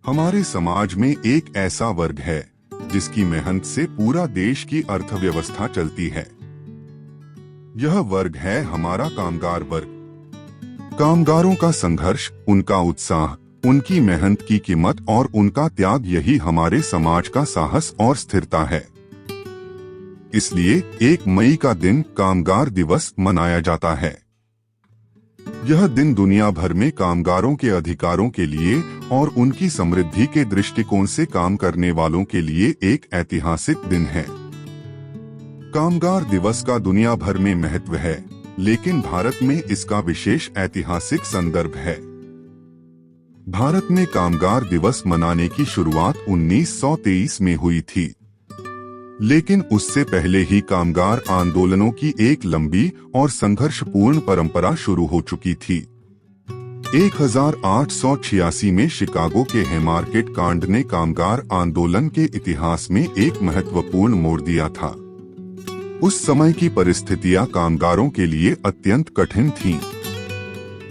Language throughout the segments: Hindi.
हमारे समाज में एक ऐसा वर्ग है जिसकी मेहनत से पूरा देश की अर्थव्यवस्था चलती है। यह वर्ग है हमारा कामगार वर्ग। कामगारों का संघर्ष, उनका उत्साह, उनकी मेहनत की कीमत और उनका त्याग, यही हमारे समाज का साहस और स्थिरता है। इसलिए 1 मई का दिन कामगार दिवस मनाया जाता है। यह दिन दुनिया भर में कामगारों के अधिकारों के लिए और उनकी समृद्धि के दृष्टिकोण से काम करने वालों के लिए एक ऐतिहासिक दिन है। कामगार दिवस का दुनिया भर में महत्व है, लेकिन भारत में इसका विशेष ऐतिहासिक संदर्भ है। भारत में कामगार दिवस मनाने की शुरुआत 1923 में हुई थी, लेकिन उससे पहले ही कामगार आंदोलनों की एक लंबी और संघर्षपूर्ण परंपरा शुरू हो चुकी थी। 1886 में शिकागो के हैमार्केट कांड ने कामगार आंदोलन के इतिहास में एक महत्वपूर्ण मोड़ दिया था। उस समय की परिस्थितियां कामगारों के लिए अत्यंत कठिन थीं।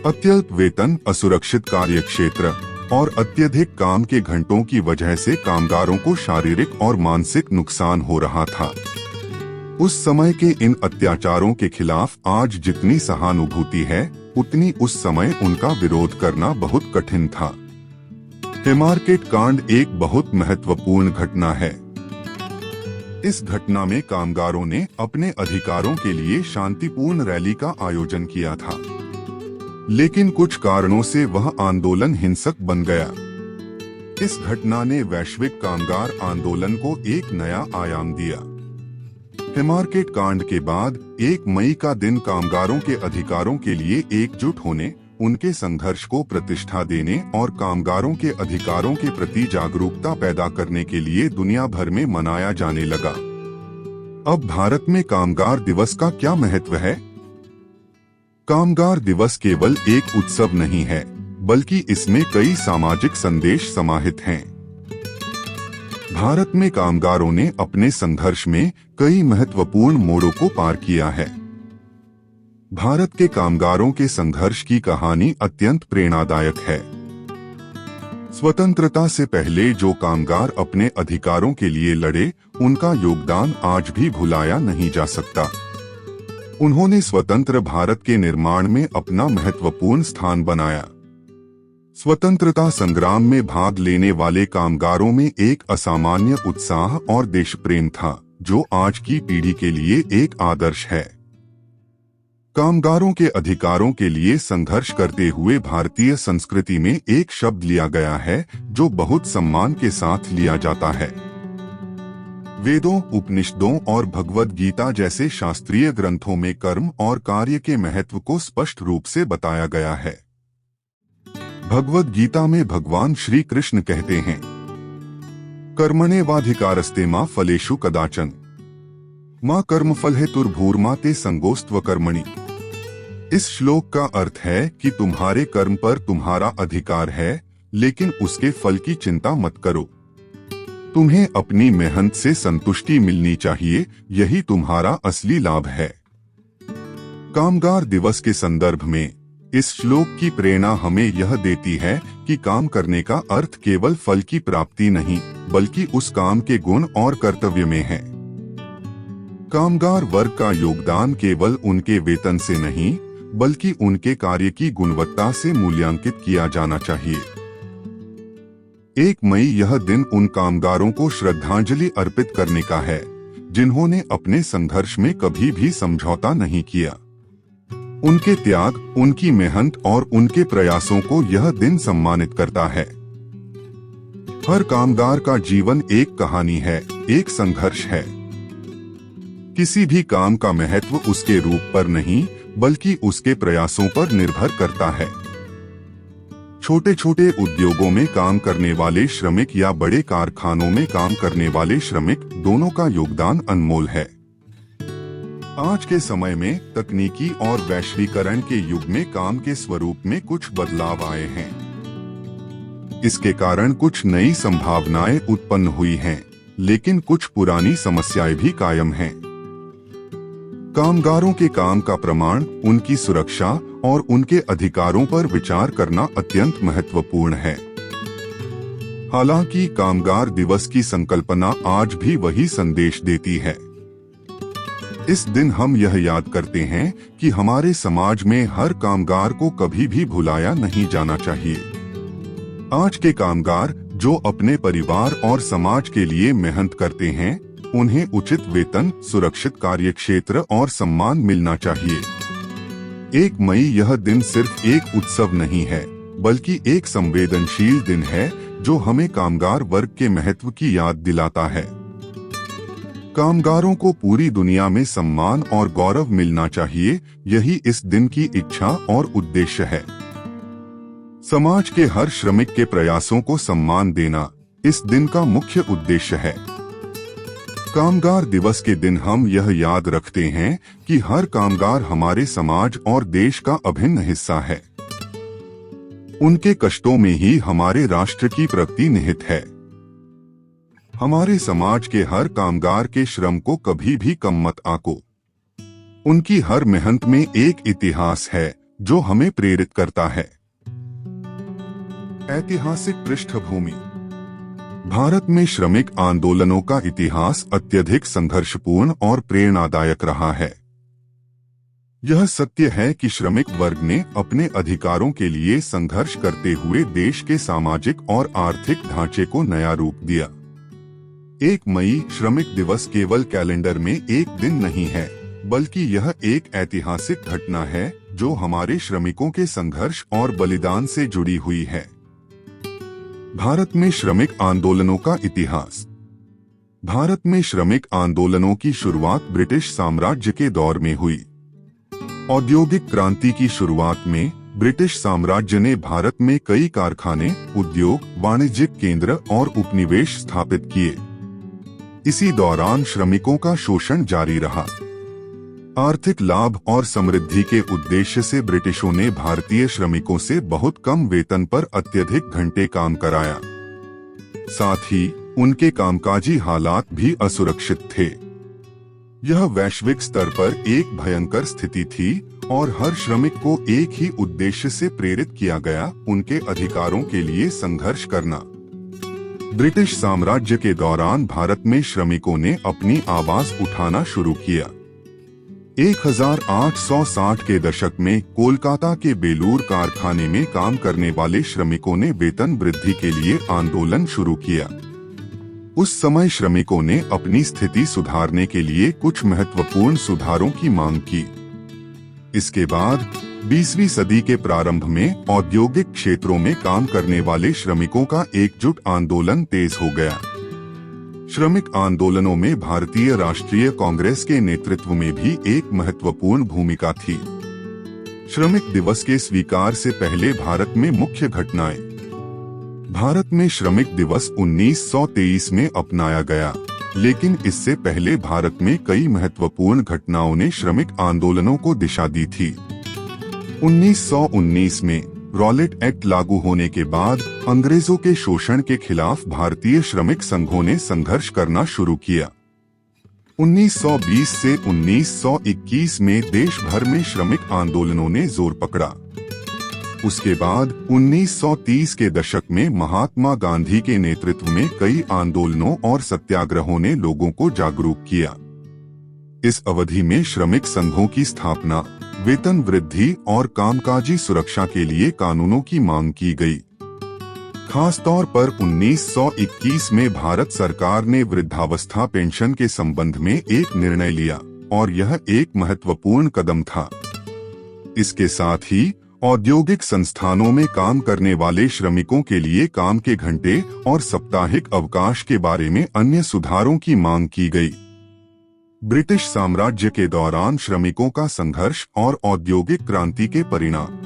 अत्यल्प वेतन, असुरक्षित कार्यक्षेत्र और अत्यधिक काम के घंटों की वजह से कामगारों को शारीरिक और मानसिक नुकसान हो रहा था। उस समय के इन अत्याचारों के खिलाफ आज जितनी सहानुभूति है, उतनी उस समय उनका विरोध करना बहुत कठिन था। हैमार्केट कांड एक बहुत महत्वपूर्ण घटना है। इस घटना में कामगारों ने अपने अधिकारों के लिए शांतिपूर्ण रैली का आयोजन किया था, लेकिन कुछ कारणों से वह आंदोलन हिंसक बन गया। इस घटना ने वैश्विक कामगार आंदोलन को एक नया आयाम दिया। हैमार्केट कांड के बाद 1 मई का दिन कामगारों के अधिकारों के लिए एकजुट होने, उनके संघर्ष को प्रतिष्ठा देने और कामगारों के अधिकारों के प्रति जागरूकता पैदा करने के लिए दुनिया भर में मनाया जाने लगा। अब भारत में कामगार दिवस का क्या महत्व है? कामगार दिवस केवल एक उत्सव नहीं है, बल्कि इसमें कई सामाजिक संदेश समाहित हैं। भारत में कामगारों ने अपने संघर्ष में कई महत्वपूर्ण मोड़ों को पार किया है। भारत के कामगारों के संघर्ष की कहानी अत्यंत प्रेरणादायक है। स्वतंत्रता से पहले जो कामगार अपने अधिकारों के लिए लड़े, उनका योगदान आज भी भुलाया नहीं जा सकता। उन्होंने स्वतंत्र भारत के निर्माण में अपना महत्वपूर्ण स्थान बनाया। स्वतंत्रता संग्राम में भाग लेने वाले कामगारों में एक असामान्य उत्साह और देशप्रेम था, जो आज की पीढ़ी के लिए एक आदर्श है। कामगारों के अधिकारों के लिए संघर्ष करते हुए भारतीय संस्कृति में एक शब्द लिया गया है जो बहुत सम्मान के साथ लिया जाता है। वेदों, उपनिषदों और भगवद गीता जैसे शास्त्रीय ग्रंथों में कर्म और कार्य के महत्व को स्पष्ट रूप से बताया गया है। भगवद गीता में भगवान श्री कृष्ण कहते हैं, कर्मण्येवाधिकारस्ते मा फलेषु कदाचन मां कर्मफल हेतुर्भूर्मा ते संगोस्त्व कर्मणि। इस श्लोक का अर्थ है कि तुम्हारे कर्म पर तुम्हारा अधिकार है, लेकिन उसके फल की चिंता मत करो। तुम्हें अपनी मेहनत से संतुष्टि मिलनी चाहिए, यही तुम्हारा असली लाभ है। कामगार दिवस के संदर्भ में इस श्लोक की प्रेरणा हमें यह देती है कि काम करने का अर्थ केवल फल की प्राप्ति नहीं, बल्कि उस काम के गुण और कर्तव्य में है। कामगार वर्ग का योगदान केवल उनके वेतन से नहीं, बल्कि उनके कार्य की गुणवत्ता से मूल्यांकित किया जाना चाहिए। 1 मई यह दिन उन कामगारों को श्रद्धांजलि अर्पित करने का है, जिन्होंने अपने संघर्ष में कभी भी समझौता नहीं किया। उनके त्याग, उनकी मेहनत और उनके प्रयासों को यह दिन सम्मानित करता है। हर कामगार का जीवन एक कहानी है, एक संघर्ष है। किसी भी काम का महत्व उसके रूप पर नहीं, बल्कि उसके प्रयासों पर निर्भर करता है। छोटे छोटे उद्योगों में काम करने वाले श्रमिक या बड़े कारखानों में काम करने वाले श्रमिक, दोनों का योगदान अनमोल है। आज के समय में तकनीकी और वैश्वीकरण के युग में काम के स्वरूप में कुछ बदलाव आए हैं। इसके कारण कुछ नई संभावनाएं उत्पन्न हुई हैं, लेकिन कुछ पुरानी समस्याएं भी कायम हैं। कामगारों के काम का प्रमाण, उनकी सुरक्षा और उनके अधिकारों पर विचार करना अत्यंत महत्वपूर्ण है। हालांकि कामगार दिवस की संकल्पना आज भी वही संदेश देती है। इस दिन हम यह याद करते हैं कि हमारे समाज में हर कामगार को कभी भी भुलाया नहीं जाना चाहिए। आज के कामगार जो अपने परिवार और समाज के लिए मेहनत करते हैं, उन्हें उचित वेतन, सुरक्षित कार्यक्षेत्र और सम्मान मिलना चाहिए। 1 मई यह दिन सिर्फ एक उत्सव नहीं है, बल्कि एक संवेदनशील दिन है जो हमें कामगार वर्ग के महत्व की याद दिलाता है। कामगारों को पूरी दुनिया में सम्मान और गौरव मिलना चाहिए, यही इस दिन की इच्छा और उद्देश्य है। समाज के हर श्रमिक के प्रयासों को सम्मान देना इस दिन का मुख्य उद्देश्य है। कामगार दिवस के दिन हम यह याद रखते हैं कि हर कामगार हमारे समाज और देश का अभिन्न हिस्सा है। उनके कष्टों में ही हमारे राष्ट्र की प्रगति निहित है। हमारे समाज के हर कामगार के श्रम को कभी भी कम मत आंको। उनकी हर मेहनत में एक इतिहास है जो हमें प्रेरित करता है। ऐतिहासिक पृष्ठभूमि। भारत में श्रमिक आंदोलनों का इतिहास अत्यधिक संघर्षपूर्ण और प्रेरणादायक रहा है। यह सत्य है कि श्रमिक वर्ग ने अपने अधिकारों के लिए संघर्ष करते हुए देश के सामाजिक और आर्थिक ढांचे को नया रूप दिया। 1 मई श्रमिक दिवस केवल कैलेंडर में एक दिन नहीं है, बल्कि यह एक ऐतिहासिक घटना है जो हमारे श्रमिकों के संघर्ष और बलिदान से जुड़ी हुई है। भारत में श्रमिक आंदोलनों का इतिहास। भारत में श्रमिक आंदोलनों की शुरुआत ब्रिटिश साम्राज्य के दौर में हुई। औद्योगिक क्रांति की शुरुआत में ब्रिटिश साम्राज्य ने भारत में कई कारखाने, उद्योग, वाणिज्यिक केंद्र और उपनिवेश स्थापित किए। इसी दौरान श्रमिकों का शोषण जारी रहा। आर्थिक लाभ और समृद्धि के उद्देश्य से ब्रिटिशों ने भारतीय श्रमिकों से बहुत कम वेतन पर अत्यधिक घंटे काम कराया। साथ ही उनके कामकाजी हालात भी असुरक्षित थे। यह वैश्विक स्तर पर एक भयंकर स्थिति थी और हर श्रमिक को एक ही उद्देश्य से प्रेरित किया गया, उनके अधिकारों के लिए संघर्ष करना। ब्रिटिश साम्राज्य के दौरान भारत में श्रमिकों ने अपनी आवाज उठाना शुरू किया। 1860 के दशक में कोलकाता के बेलूर कारखाने में काम करने वाले श्रमिकों ने वेतन वृद्धि के लिए आंदोलन शुरू किया। उस समय श्रमिकों ने अपनी स्थिति सुधारने के लिए कुछ महत्वपूर्ण सुधारों की मांग की। इसके बाद 20वीं सदी के प्रारंभ में औद्योगिक क्षेत्रों में काम करने वाले श्रमिकों का एकजुट आंदोलन तेज हो गया। श्रमिक आंदोलनों में भारतीय राष्ट्रीय कांग्रेस के नेतृत्व में भी एक महत्वपूर्ण भूमिका थी। श्रमिक दिवस के स्वीकार से पहले भारत में मुख्य घटनाएं। भारत में श्रमिक दिवस 1923 में अपनाया गया, लेकिन इससे पहले भारत में कई महत्वपूर्ण घटनाओं ने श्रमिक आंदोलनों को दिशा दी थी। 1919 में रॉलेट एक्ट लागू होने के बाद अंग्रेजों के शोषण के खिलाफ भारतीय श्रमिक संघों ने संघर्ष करना शुरू किया। 1920 से 1921 में देश भर में श्रमिक आंदोलनों ने जोर पकड़ा। उसके बाद 1930 के दशक में महात्मा गांधी के नेतृत्व में कई आंदोलनों और सत्याग्रहों ने लोगों को जागरूक किया। इस अवधि में श्रमिक संघों की स्थापना, वेतन वृद्धि और कामकाजी सुरक्षा के लिए कानूनों की मांग की गई। खासतौर पर 1921 में भारत सरकार ने वृद्धावस्था पेंशन के संबंध में एक निर्णय लिया और यह एक महत्वपूर्ण कदम था। इसके साथ ही औद्योगिक संस्थानों में काम करने वाले श्रमिकों के लिए काम के घंटे और साप्ताहिक अवकाश के बारे में अन्य सुधारों की मांग की गई। ब्रिटिश साम्राज्य के दौरान श्रमिकों का संघर्ष और औद्योगिक क्रांति के परिणाम।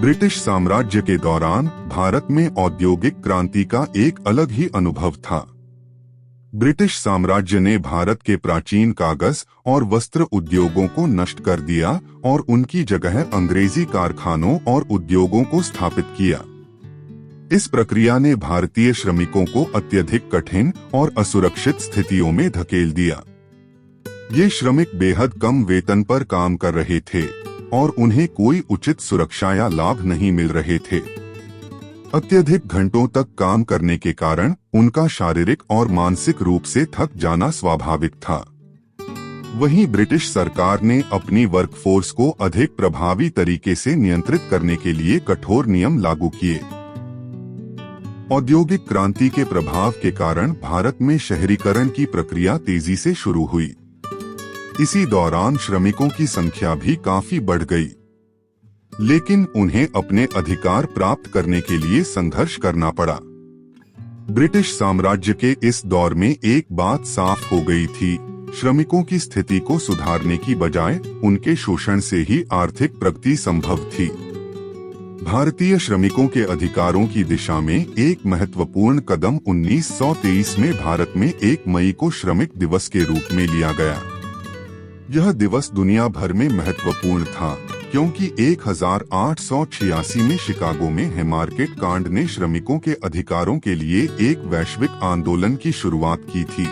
ब्रिटिश साम्राज्य के दौरान भारत में औद्योगिक क्रांति का एक अलग ही अनुभव था। ब्रिटिश साम्राज्य ने भारत के प्राचीन कागज और वस्त्र उद्योगों को नष्ट कर दिया और उनकी जगह अंग्रेजी कारखानों और उद्योगों को स्थापित किया। इस प्रक्रिया ने भारतीय श्रमिकों को अत्यधिक कठिन और असुरक्षित स्थितियों में धकेल दिया। ये श्रमिक बेहद कम वेतन पर काम कर रहे थे और उन्हें कोई उचित सुरक्षा या लाभ नहीं मिल रहे थे। अत्यधिक घंटों तक काम करने के कारण उनका शारीरिक और मानसिक रूप से थक जाना स्वाभाविक था। वहीं ब्रिटिश सरकार ने अपनी वर्कफोर्स को अधिक प्रभावी तरीके से नियंत्रित करने के लिए कठोर नियम लागू किए। औद्योगिक क्रांति के प्रभाव के कारण भारत में शहरीकरण की प्रक्रिया तेजी से शुरू हुई। इसी दौरान श्रमिकों की संख्या भी काफी बढ़ गई, लेकिन उन्हें अपने अधिकार प्राप्त करने के लिए संघर्ष करना पड़ा। ब्रिटिश साम्राज्य के इस दौर में एक बात साफ हो गई थी, श्रमिकों की स्थिति को सुधारने की बजाय उनके शोषण से ही आर्थिक प्रगति संभव थी। भारतीय श्रमिकों के अधिकारों की दिशा में एक महत्वपूर्ण कदम 1923 में भारत में 1 मई को श्रमिक दिवस के रूप में लिया गया। यह दिवस दुनिया भर में महत्वपूर्ण था क्योंकि 1886 में शिकागो में हैमार्केट कांड ने श्रमिकों के अधिकारों के लिए एक वैश्विक आंदोलन की शुरुआत की थी।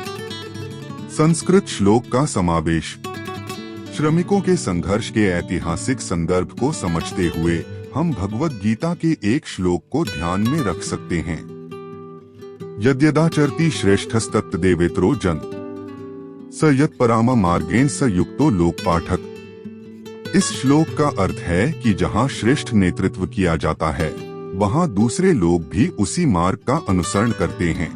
संस्कृत श्लोक का समावेश। श्रमिकों के संघर्ष के ऐतिहासिक संदर्भ को समझते हुए हम भगवद गीता के एक श्लोक को ध्यान में रख सकते हैं। यद्यदाचरति श्रेष्ठस्तत्तदेवेतरो जन स यत्पराम मार्गेण स युक्तो लोकपाठक। इस श्लोक का अर्थ है कि जहाँ श्रेष्ठ नेतृत्व किया जाता है, वहाँ दूसरे लोग भी उसी मार्ग का अनुसरण करते हैं।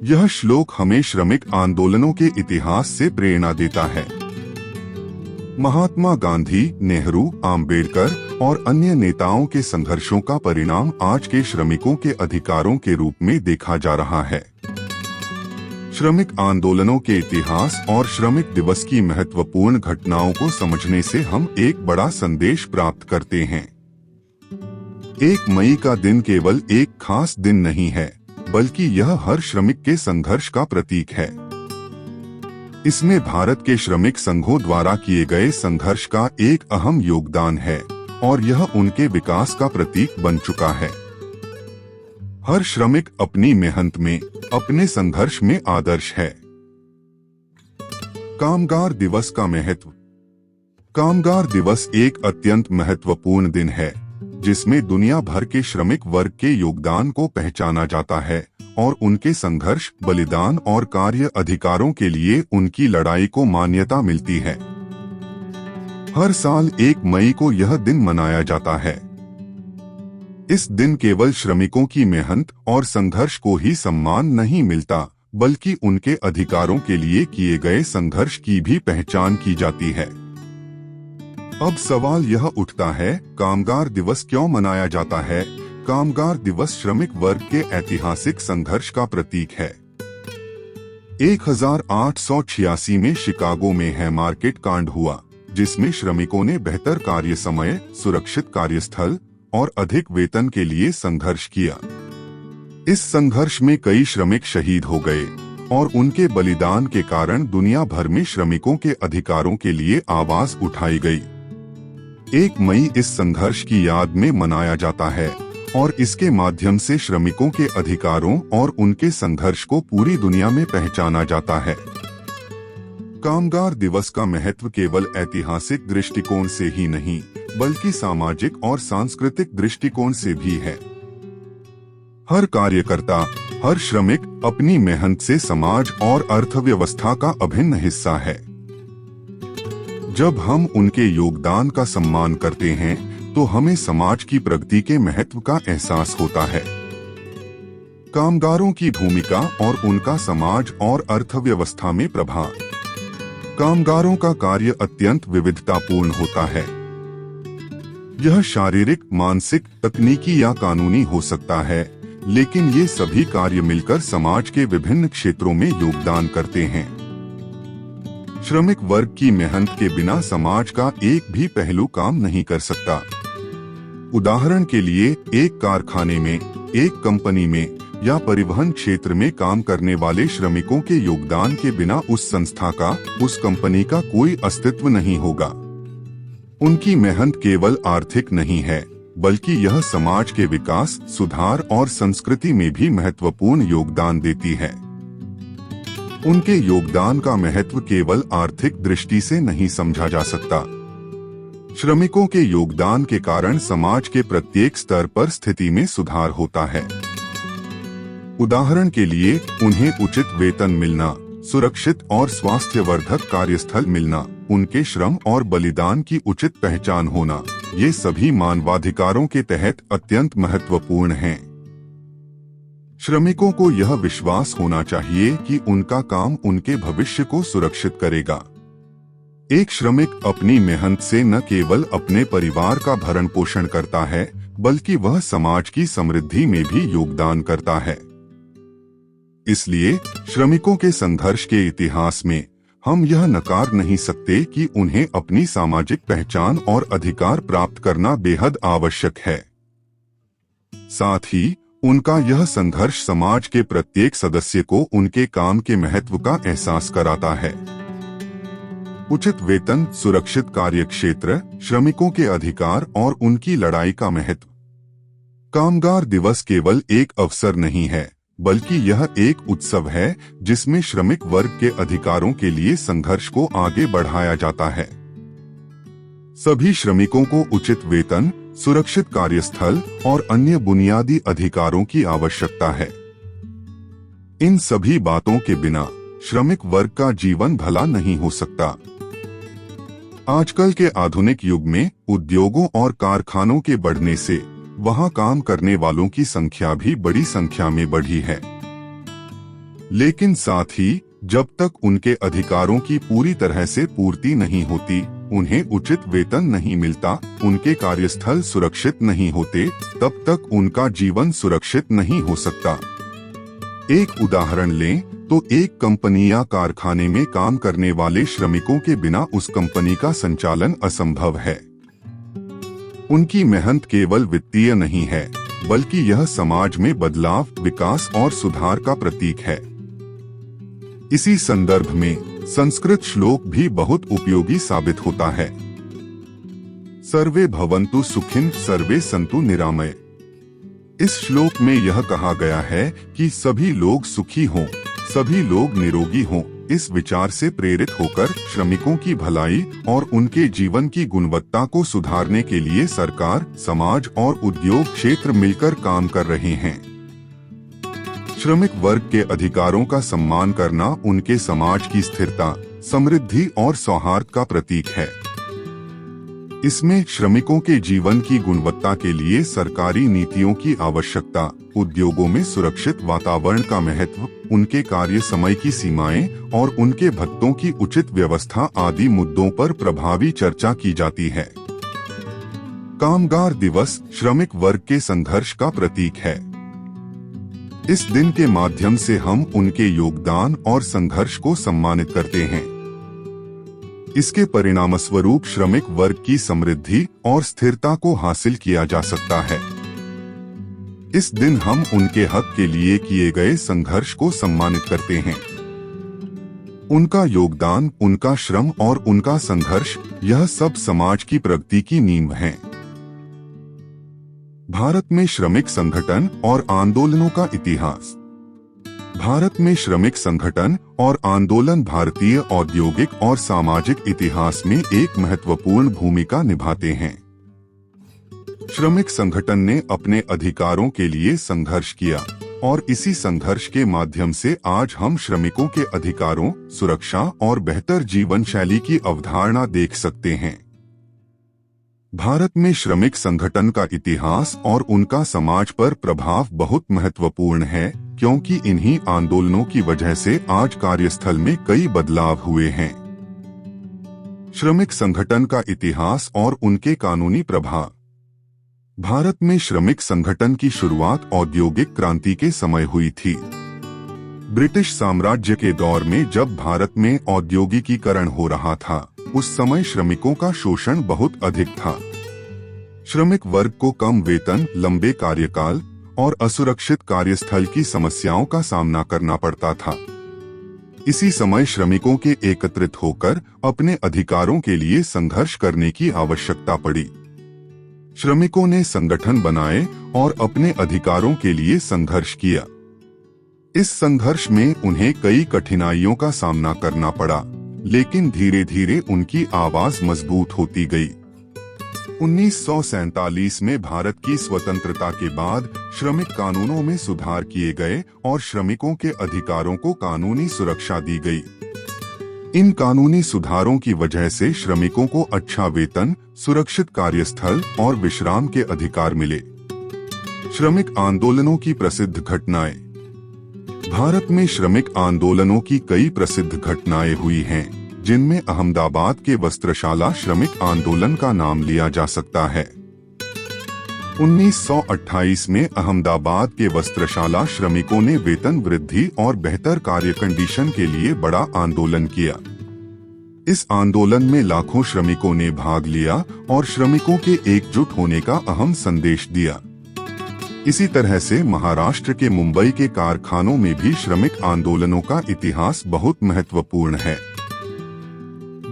यह श्लोक हमें श्रमिक आंदोलनों के इतिहास से प्रेरणा देता है। महात्मा गांधी, नेहरू, आम्बेडकर और अन्य नेताओं के संघर्षों का परिणाम आज के श्रमिकों के अधिकारों के रूप में देखा जा रहा है। श्रमिक आंदोलनों के इतिहास और श्रमिक दिवस की महत्वपूर्ण घटनाओं को समझने से हम एक बड़ा संदेश प्राप्त करते हैं। 1 मई का दिन केवल एक खास दिन नहीं है, बल्कि यह हर श्रमिक के संघर्ष का प्रतीक है। इसमें भारत के श्रमिक संघों द्वारा किए गए संघर्ष का एक अहम योगदान है और यह उनके विकास का प्रतीक बन चुका है। हर श्रमिक अपनी मेहनत में, अपने संघर्ष में आदर्श है। कामगार दिवस का महत्व। कामगार दिवस एक अत्यंत महत्वपूर्ण दिन है जिसमें दुनिया भर के श्रमिक वर्ग के योगदान को पहचाना जाता है और उनके संघर्ष, बलिदान और कार्य अधिकारों के लिए उनकी लड़ाई को मान्यता मिलती है। हर साल 1 मई को यह दिन मनाया जाता है। इस दिन केवल श्रमिकों की मेहनत और संघर्ष को ही सम्मान नहीं मिलता, बल्कि उनके अधिकारों के लिए किए गए संघर्ष की भी पहचान की जाती है। अब सवाल यह उठता है, कामगार दिवस क्यों मनाया जाता है? कामगार दिवस श्रमिक वर्ग के ऐतिहासिक संघर्ष का प्रतीक है। 1886 में शिकागो में हैमार्केट कांड हुआ, जिसमें श्रमिकों ने बेहतर कार्य समय, सुरक्षित कार्यस्थल और अधिक वेतन के लिए संघर्ष किया। इस संघर्ष में कई श्रमिक शहीद हो गए और उनके बलिदान के कारण दुनिया भर में श्रमिकों के अधिकारों के लिए आवाज उठाई गई। 1 मई इस संघर्ष की याद में मनाया जाता है और इसके माध्यम से श्रमिकों के अधिकारों और उनके संघर्ष को पूरी दुनिया में पहचाना जाता है। कामगार दिवस का महत्व केवल ऐतिहासिक दृष्टिकोण से ही नहीं, बल्कि सामाजिक और सांस्कृतिक दृष्टिकोण से भी है। हर कार्यकर्ता, हर श्रमिक अपनी मेहनत से समाज और अर्थव्यवस्था का अभिन्न हिस्सा है। जब हम उनके योगदान का सम्मान करते हैं, तो हमें समाज की प्रगति के महत्व का एहसास होता है। कामगारों की भूमिका और उनका समाज और अर्थव्यवस्था में प्रभाव। कामगारों का कार्य अत्यंत विविधतापूर्ण होता है। यह शारीरिक, मानसिक, तकनीकी या कानूनी हो सकता है, लेकिन ये सभी कार्य मिलकर समाज के विभिन्न क्षेत्रों में योगदान करते हैं। श्रमिक वर्ग की मेहनत के बिना समाज का एक भी पहलू काम नहीं कर सकता। उदाहरण के लिए, एक कारखाने में, एक कंपनी में या परिवहन क्षेत्र में काम करने वाले श्रमिकों के योगदान के बिना उस संस्था का, उस कंपनी का कोई अस्तित्व नहीं होगा। उनकी मेहनत केवल आर्थिक नहीं है, बल्कि यह समाज के विकास, सुधार और संस्कृति में भी महत्वपूर्ण योगदान देती है। उनके योगदान का महत्व केवल आर्थिक दृष्टि से नहीं समझा जा सकता। श्रमिकों के योगदान के कारण समाज के प्रत्येक स्तर पर स्थिति में सुधार होता है। उदाहरण के लिए, उन्हें उचित वेतन मिलना, सुरक्षित और स्वास्थ्यवर्धक कार्यस्थल मिलना, उनके श्रम और बलिदान की उचित पहचान होना, ये सभी मानवाधिकारों के तहत अत्यंत महत्वपूर्ण हैं। श्रमिकों को यह विश्वास होना चाहिए कि उनका काम उनके भविष्य को सुरक्षित करेगा। एक श्रमिक अपनी मेहनत से न केवल अपने परिवार का भरण पोषण करता है, बल्कि वह समाज की समृद्धि में भी योगदान करता है। इसलिए श्रमिकों के संघर्ष के इतिहास में हम यह नकार नहीं सकते कि उन्हें अपनी सामाजिक पहचान और अधिकार प्राप्त करना बेहद आवश्यक है। साथ ही उनका यह संघर्ष समाज के प्रत्येक सदस्य को उनके काम के महत्व का एहसास कराता है। उचित वेतन, सुरक्षित कार्यक्षेत्र, श्रमिकों के अधिकार और उनकी लड़ाई का महत्व। कामगार दिवस केवल एक अवसर नहीं है, बल्कि यह एक उत्सव है जिसमें श्रमिक वर्ग के अधिकारों के लिए संघर्ष को आगे बढ़ाया जाता है। सभी श्रमिकों को उचित वेतन, सुरक्षित कार्यस्थल और अन्य बुनियादी अधिकारों की आवश्यकता है। इन सभी बातों के बिना श्रमिक वर्ग का जीवन भला नहीं हो सकता। आजकल के आधुनिक युग में उद्योगों और कारखानों के बढ़ने से वहां काम करने वालों की संख्या भी बड़ी संख्या में बढ़ी है। लेकिन साथ ही जब तक उनके अधिकारों की पूरी तरह से पूर्ति नहीं होती, उन्हें उचित वेतन नहीं मिलता, उनके कार्यस्थल सुरक्षित नहीं होते, तब तक उनका जीवन सुरक्षित नहीं हो सकता। एक उदाहरण लें तो एक कंपनी या कारखाने में काम करने वाले श्रमिकों के बिना उस कंपनी का संचालन असंभव है। उनकी मेहनत केवल वित्तीय नहीं है, बल्कि यह समाज में बदलाव, विकास और सुधार का प्रतीक है। इसी संदर्भ में संस्कृत श्लोक भी बहुत उपयोगी साबित होता है। सर्वे भवन्तु सुखिन सर्वे सन्तु निरामय। इस श्लोक में यह कहा गया है कि सभी लोग सुखी हों, सभी लोग निरोगी हों। इस विचार से प्रेरित होकर श्रमिकों की भलाई और उनके जीवन की गुणवत्ता को सुधारने के लिए सरकार, समाज और उद्योग क्षेत्र मिलकर काम कर रहे हैं। श्रमिक वर्ग के अधिकारों का सम्मान करना उनके समाज की स्थिरता, समृद्धि और सौहार्द का प्रतीक है। इसमें श्रमिकों के जीवन की गुणवत्ता के लिए सरकारी नीतियों की आवश्यकता, उद्योगों में सुरक्षित वातावरण का महत्व, उनके कार्य समय की सीमाएं और उनके भत्तों की उचित व्यवस्था आदि मुद्दों पर प्रभावी चर्चा की जाती है। कामगार दिवस श्रमिक वर्ग के संघर्ष का प्रतीक है। इस दिन के माध्यम से हम उनके योगदान और संघर्ष को सम्मानित करते हैं। इसके परिणामस्वरूप श्रमिक वर्ग की समृद्धि और स्थिरता को हासिल किया जा सकता है। इस दिन हम उनके हक के लिए किए गए संघर्ष को सम्मानित करते हैं। उनका योगदान, उनका श्रम और उनका संघर्ष, यह सब समाज की प्रगति की नींव हैं। भारत में श्रमिक संगठन और आंदोलनों का इतिहास। भारत में श्रमिक संगठन और आंदोलन भारतीय औद्योगिक और सामाजिक इतिहास में एक महत्वपूर्ण भूमिका निभाते हैं। श्रमिक संगठन ने अपने अधिकारों के लिए संघर्ष किया और इसी संघर्ष के माध्यम से आज हम श्रमिकों के अधिकारों, सुरक्षा और बेहतर जीवन शैली की अवधारणा देख सकते हैं। भारत में श्रमिक संगठन का इतिहास और उनका समाज पर प्रभाव बहुत महत्वपूर्ण है, क्योंकि इन्हीं आंदोलनों की वजह से आज कार्यस्थल में कई बदलाव हुए हैं। श्रमिक संगठन का इतिहास और उनके कानूनी प्रभाव। भारत में श्रमिक संगठन की शुरुआत औद्योगिक क्रांति के समय हुई थी। ब्रिटिश साम्राज्य के दौर में जब भारत में औद्योगिकीकरण हो रहा था, उस समय श्रमिकों का शोषण बहुत अधिक था। श्रमिक वर्ग को कम वेतन, लंबे कार्यकाल और असुरक्षित कार्यस्थल की समस्याओं का सामना करना पड़ता था। इसी समय श्रमिकों के एकत्रित होकर अपने अधिकारों के लिए संघर्ष करने की आवश्यकता पड़ी। श्रमिकों ने संगठन बनाए और अपने अधिकारों के लिए संघर्ष किया। इस संघर्ष में उन्हें कई कठिनाइयों का सामना करना पड़ा, लेकिन धीरे धीरे उनकी आवाज मजबूत होती गई। 1947 में भारत की स्वतंत्रता के बाद श्रमिक कानूनों में सुधार किए गए और श्रमिकों के अधिकारों को कानूनी सुरक्षा दी गई। इन कानूनी सुधारों की वजह से श्रमिकों को अच्छा वेतन, सुरक्षित कार्यस्थल और विश्राम के अधिकार मिले। श्रमिक आंदोलनों की प्रसिद्ध घटनाएं। भारत में श्रमिक आंदोलनों की कई प्रसिद्ध घटनाएं हुई हैं, जिनमें अहमदाबाद के वस्त्रशाला श्रमिक आंदोलन का नाम लिया जा सकता है। 1928 में अहमदाबाद के वस्त्रशाला श्रमिकों ने वेतन वृद्धि और बेहतर कार्य कंडीशन के लिए बड़ा आंदोलन किया। इस आंदोलन में लाखों श्रमिकों ने भाग लिया और श्रमिकों के एकजुट होने का अहम संदेश दिया। इसी तरह से महाराष्ट्र के मुंबई के कारखानों में भी श्रमिक आंदोलनों का इतिहास बहुत महत्वपूर्ण है।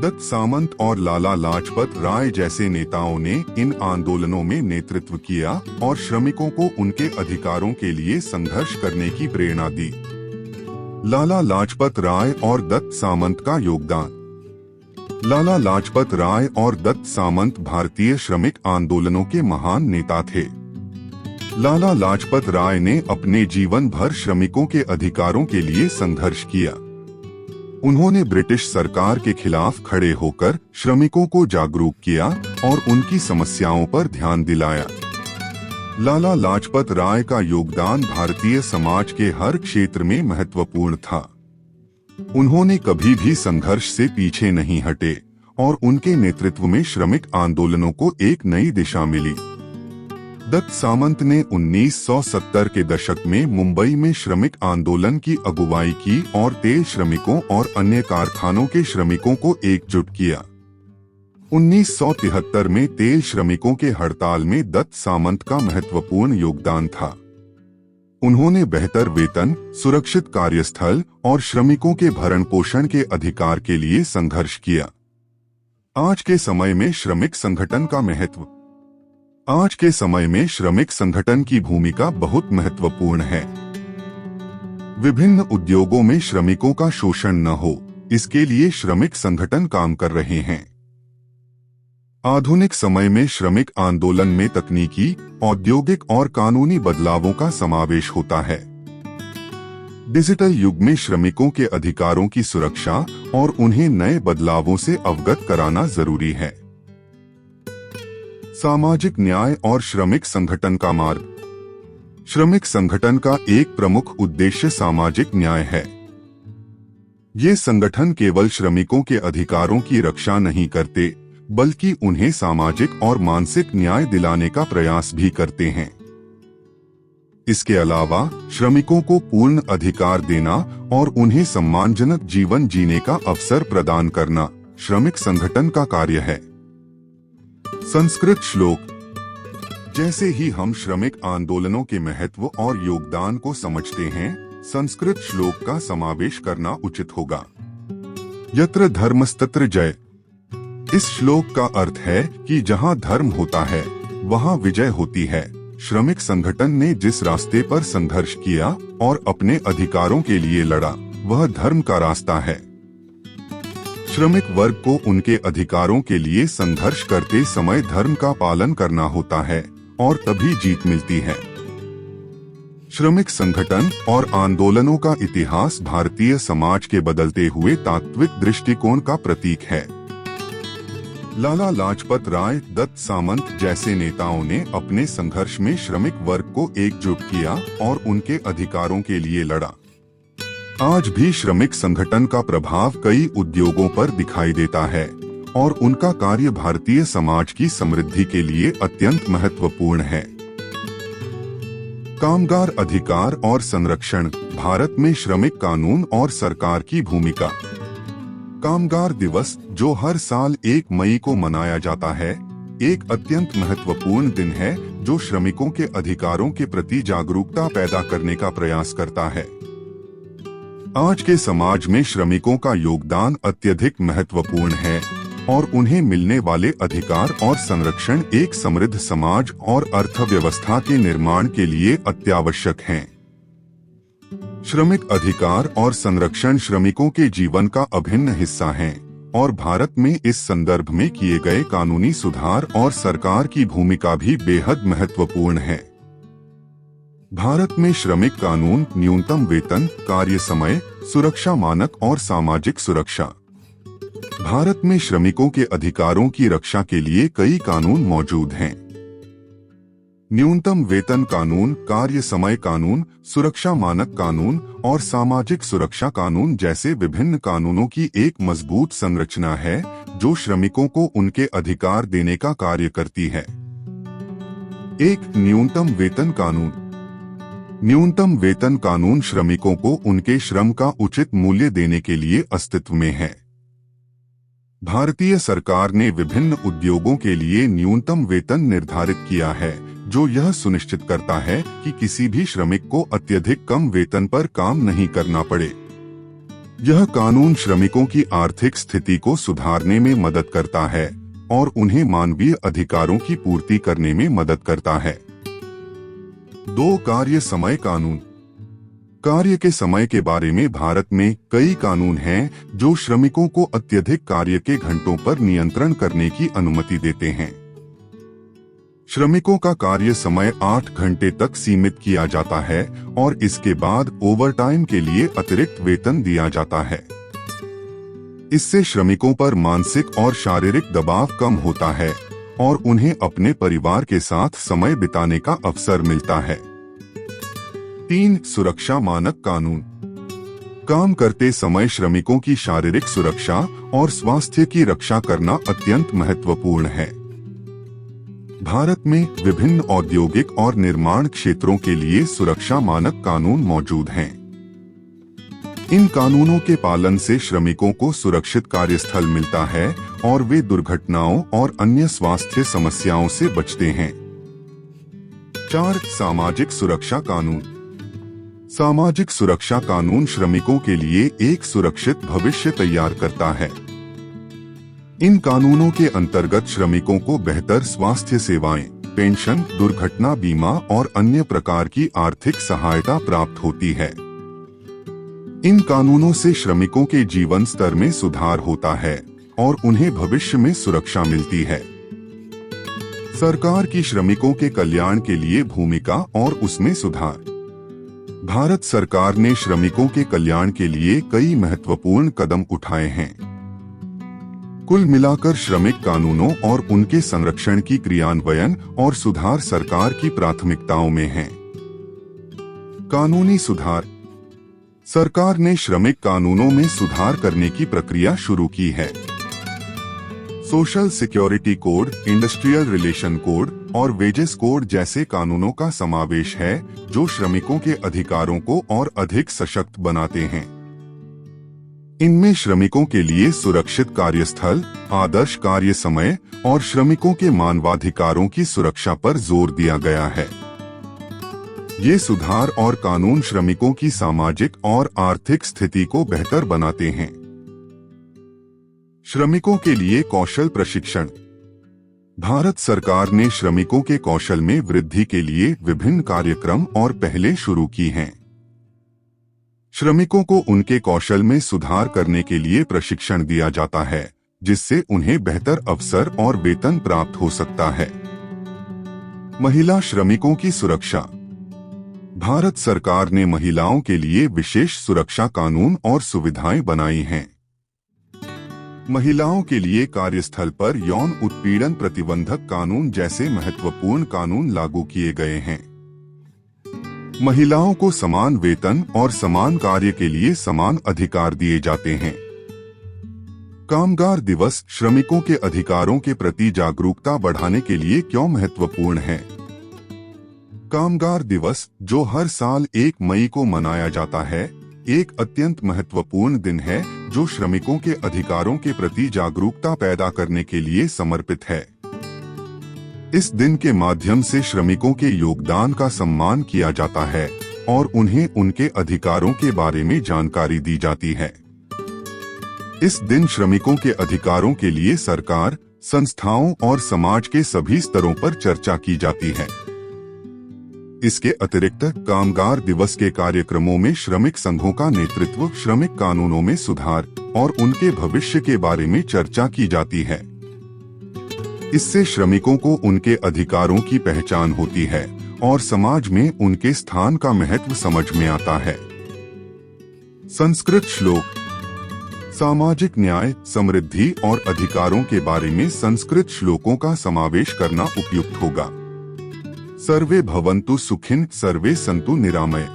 दत्त सामंत और लाला लाजपत राय जैसे नेताओं ने इन आंदोलनों में नेतृत्व किया और श्रमिकों को उनके अधिकारों के लिए संघर्ष करने की प्रेरणा दी। लाला लाजपत राय और दत्त सामंत का योगदान। लाला लाजपत राय और दत्त सामंत भारतीय श्रमिक आंदोलनों के महान नेता थे। लाला लाजपत राय ने अपने जीवन भर श्रमिकों के अधिकारों के लिए संघर्ष किया। उन्होंने ब्रिटिश सरकार के खिलाफ खड़े होकर श्रमिकों को जागरूक किया और उनकी समस्याओं पर ध्यान दिलाया। लाला लाजपत राय का योगदान भारतीय समाज के हर क्षेत्र में महत्वपूर्ण था। उन्होंने कभी भी संघर्ष से पीछे नहीं हटे और उनके नेतृत्व में श्रमिक आंदोलनों को एक नई दिशा मिली। दत्त सामंत ने 1970 के दशक में मुंबई में श्रमिक आंदोलन की अगुवाई की और तेल श्रमिकों और अन्य कारखानों के श्रमिकों को एकजुट किया। 1973 में तेल श्रमिकों के हड़ताल में दत्त सामंत का महत्वपूर्ण योगदान था। उन्होंने बेहतर वेतन, सुरक्षित कार्यस्थल और श्रमिकों के भरण पोषण के अधिकार के लिए संघर्ष किया। आज के समय में श्रमिक संगठन का महत्व। आज के समय में श्रमिक संगठन की भूमिका बहुत महत्वपूर्ण है। विभिन्न उद्योगों में श्रमिकों का शोषण न हो, इसके लिए श्रमिक संगठन काम कर रहे हैं। आधुनिक समय में श्रमिक आंदोलन में तकनीकी, औद्योगिक और कानूनी बदलावों का समावेश होता है। डिजिटल युग में श्रमिकों के अधिकारों की सुरक्षा और उन्हें नए बदलावों से अवगत कराना जरूरी है। सामाजिक न्याय और श्रमिक संगठन का मार्ग। श्रमिक संगठन का एक प्रमुख उद्देश्य सामाजिक न्याय है। ये संगठन केवल श्रमिकों के अधिकारों की रक्षा नहीं करते, बल्कि उन्हें सामाजिक और मानसिक न्याय दिलाने का प्रयास भी करते हैं। इसके अलावा श्रमिकों को पूर्ण अधिकार देना और उन्हें सम्मानजनक जीवन जीने का अवसर प्रदान करना श्रमिक संगठन का कार्य है। संस्कृत श्लोक। जैसे ही हम श्रमिक आंदोलनों के महत्व और योगदान को समझते हैं, संस्कृत श्लोक का समावेश करना उचित होगा। यत्र धर्मस्तत्र जय। इस श्लोक का अर्थ है कि जहां धर्म होता है, वहां विजय होती है। श्रमिक संगठन ने जिस रास्ते पर संघर्ष किया और अपने अधिकारों के लिए लड़ा, वह धर्म का रास्ता है। श्रमिक वर्ग को उनके अधिकारों के लिए संघर्ष करते समय धर्म का पालन करना होता है और तभी जीत मिलती है। श्रमिक संगठन और आंदोलनों का इतिहास भारतीय समाज के बदलते हुए तात्विक दृष्टिकोण का प्रतीक है। लाला लाजपत राय, दत्त सामंत जैसे नेताओं ने अपने संघर्ष में श्रमिक वर्ग को एकजुट किया और उनके अधिकारों के लिए लड़ा। आज भी श्रमिक संगठन का प्रभाव कई उद्योगों पर दिखाई देता है और उनका कार्य भारतीय समाज की समृद्धि के लिए अत्यंत महत्वपूर्ण है। कामगार अधिकार और संरक्षण। भारत में श्रमिक कानून और सरकार की भूमिका। कामगार दिवस, जो हर साल 1 मई को मनाया जाता है, एक अत्यंत महत्वपूर्ण दिन है जो श्रमिकों के अधिकारों के प्रति जागरूकता पैदा करने का प्रयास करता है। आज के समाज में श्रमिकों का योगदान अत्यधिक महत्वपूर्ण है और उन्हें मिलने वाले अधिकार और संरक्षण एक समृद्ध समाज और अर्थव्यवस्था के निर्माण के लिए अत्यावश्यक हैं। श्रमिक अधिकार और संरक्षण श्रमिकों के जीवन का अभिन्न हिस्सा हैं और भारत में इस संदर्भ में किए गए कानूनी सुधार और सरकार की भूमिका भी बेहद महत्वपूर्ण है। भारत में श्रमिक कानून, न्यूनतम वेतन, कार्य समय, सुरक्षा मानक और सामाजिक सुरक्षा। भारत में श्रमिकों के अधिकारों की रक्षा के लिए कई कानून मौजूद हैं। न्यूनतम वेतन कानून, कार्य समय कानून, सुरक्षा मानक कानून और सामाजिक सुरक्षा कानून जैसे विभिन्न कानूनों की एक मजबूत संरचना है जो श्रमिकों को उनके अधिकार देने का कार्य करती है। एक न्यूनतम वेतन कानून। न्यूनतम वेतन कानून श्रमिकों को उनके श्रम का उचित मूल्य देने के लिए अस्तित्व में है। भारतीय सरकार ने विभिन्न उद्योगों के लिए न्यूनतम वेतन निर्धारित किया है जो यह सुनिश्चित करता है कि किसी भी श्रमिक को अत्यधिक कम वेतन पर काम नहीं करना पड़े। यह कानून श्रमिकों की आर्थिक स्थिति को सुधारने में मदद करता है और उन्हें मानवीय अधिकारों की पूर्ति करने में मदद करता है। 2. कार्य समय कानून। कार्य के समय के बारे में भारत में कई कानून हैं जो श्रमिकों को अत्यधिक कार्य के घंटों पर नियंत्रण करने की अनुमति देते हैं। श्रमिकों का कार्य समय 8 घंटे तक सीमित किया जाता है और इसके बाद ओवरटाइम के लिए अतिरिक्त वेतन दिया जाता है। इससे श्रमिकों पर मानसिक और शारीरिक दबाव कम होता है और उन्हें अपने परिवार के साथ समय बिताने का अवसर मिलता है। 3. सुरक्षा मानक कानून। काम करते समय श्रमिकों की शारीरिक सुरक्षा और स्वास्थ्य की रक्षा करना अत्यंत महत्वपूर्ण है। भारत में विभिन्न औद्योगिक और निर्माण क्षेत्रों के लिए सुरक्षा मानक कानून मौजूद हैं। इन कानूनों के पालन से श्रमिकों को सुरक्षित कार्यस्थल मिलता है और वे दुर्घटनाओं और अन्य स्वास्थ्य समस्याओं से बचते हैं। 4. सामाजिक सुरक्षा कानून। सामाजिक सुरक्षा कानून श्रमिकों के लिए एक सुरक्षित भविष्य तैयार करता है। इन कानूनों के अंतर्गत श्रमिकों को बेहतर स्वास्थ्य सेवाएं, पेंशन, दुर्घटना बीमा और अन्य प्रकार की आर्थिक सहायता प्राप्त होती है। इन कानूनों से श्रमिकों के जीवन स्तर में सुधार होता है और उन्हें भविष्य में सुरक्षा मिलती है। सरकार की श्रमिकों के कल्याण के लिए भूमिका और उसमें सुधार। भारत सरकार ने श्रमिकों के कल्याण के लिए कई महत्वपूर्ण कदम उठाए हैं। कुल मिलाकर श्रमिक कानूनों और उनके संरक्षण की क्रियान्वयन और सुधार सरकार की प्राथमिकताओं में है। कानूनी सुधार। सरकार ने श्रमिक कानूनों में सुधार करने की प्रक्रिया शुरू की है। Social security code, industrial relation code और वेजेस कोड जैसे कानूनों का समावेश है जो श्रमिकों के अधिकारों को और अधिक सशक्त बनाते हैं। इनमें श्रमिकों के लिए सुरक्षित कार्यस्थल, आदर्श कार्य समय और श्रमिकों के मानवाधिकारों की सुरक्षा पर जोर दिया गया है। ये सुधार और कानून श्रमिकों की सामाजिक और आर्थिक स्थिति को बेहतर बनाते हैं। श्रमिकों के लिए कौशल प्रशिक्षण। भारत सरकार ने श्रमिकों के कौशल में वृद्धि के लिए विभिन्न कार्यक्रम और पहलें शुरू की हैं। श्रमिकों को उनके कौशल में सुधार करने के लिए प्रशिक्षण दिया जाता है जिससे उन्हें बेहतर अवसर और वेतन प्राप्त हो सकता है। महिला श्रमिकों की सुरक्षा। भारत सरकार ने महिलाओं के लिए विशेष सुरक्षा कानून और सुविधाएं बनाई हैं। महिलाओं के लिए कार्यस्थल पर यौन उत्पीड़न प्रतिबंधक कानून जैसे महत्वपूर्ण कानून लागू किए गए हैं। महिलाओं को समान वेतन और समान कार्य के लिए समान अधिकार दिए जाते हैं। कामगार दिवस श्रमिकों के अधिकारों के प्रति जागरूकता बढ़ाने के लिए क्यों महत्वपूर्ण है? कामगार दिवस, जो हर साल 1 मई को मनाया जाता है, एक अत्यंत महत्वपूर्ण दिन है जो श्रमिकों के अधिकारों के प्रति जागरूकता पैदा करने के लिए समर्पित है। इस दिन के माध्यम से श्रमिकों के योगदान का सम्मान किया जाता है और उन्हें उनके अधिकारों के बारे में जानकारी दी जाती है। इस दिन श्रमिकों के अधिकारों के लिए सरकार, संस्थाओं और समाज के सभी स्तरों पर चर्चा की जाती है। इसके अतिरिक्त कामगार दिवस के कार्यक्रमों में श्रमिक संघों का नेतृत्व, श्रमिक कानूनों में सुधार और उनके भविष्य के बारे में चर्चा की जाती है। इससे श्रमिकों को उनके अधिकारों की पहचान होती है और समाज में उनके स्थान का महत्व समझ में आता है। संस्कृत श्लोक। सामाजिक न्याय, समृद्धि और अधिकारों के बारे में संस्कृत श्लोकों का समावेश करना उपयुक्त होगा। सर्वे भवन्तु सुखिन, सर्वे सन्तु निरामय।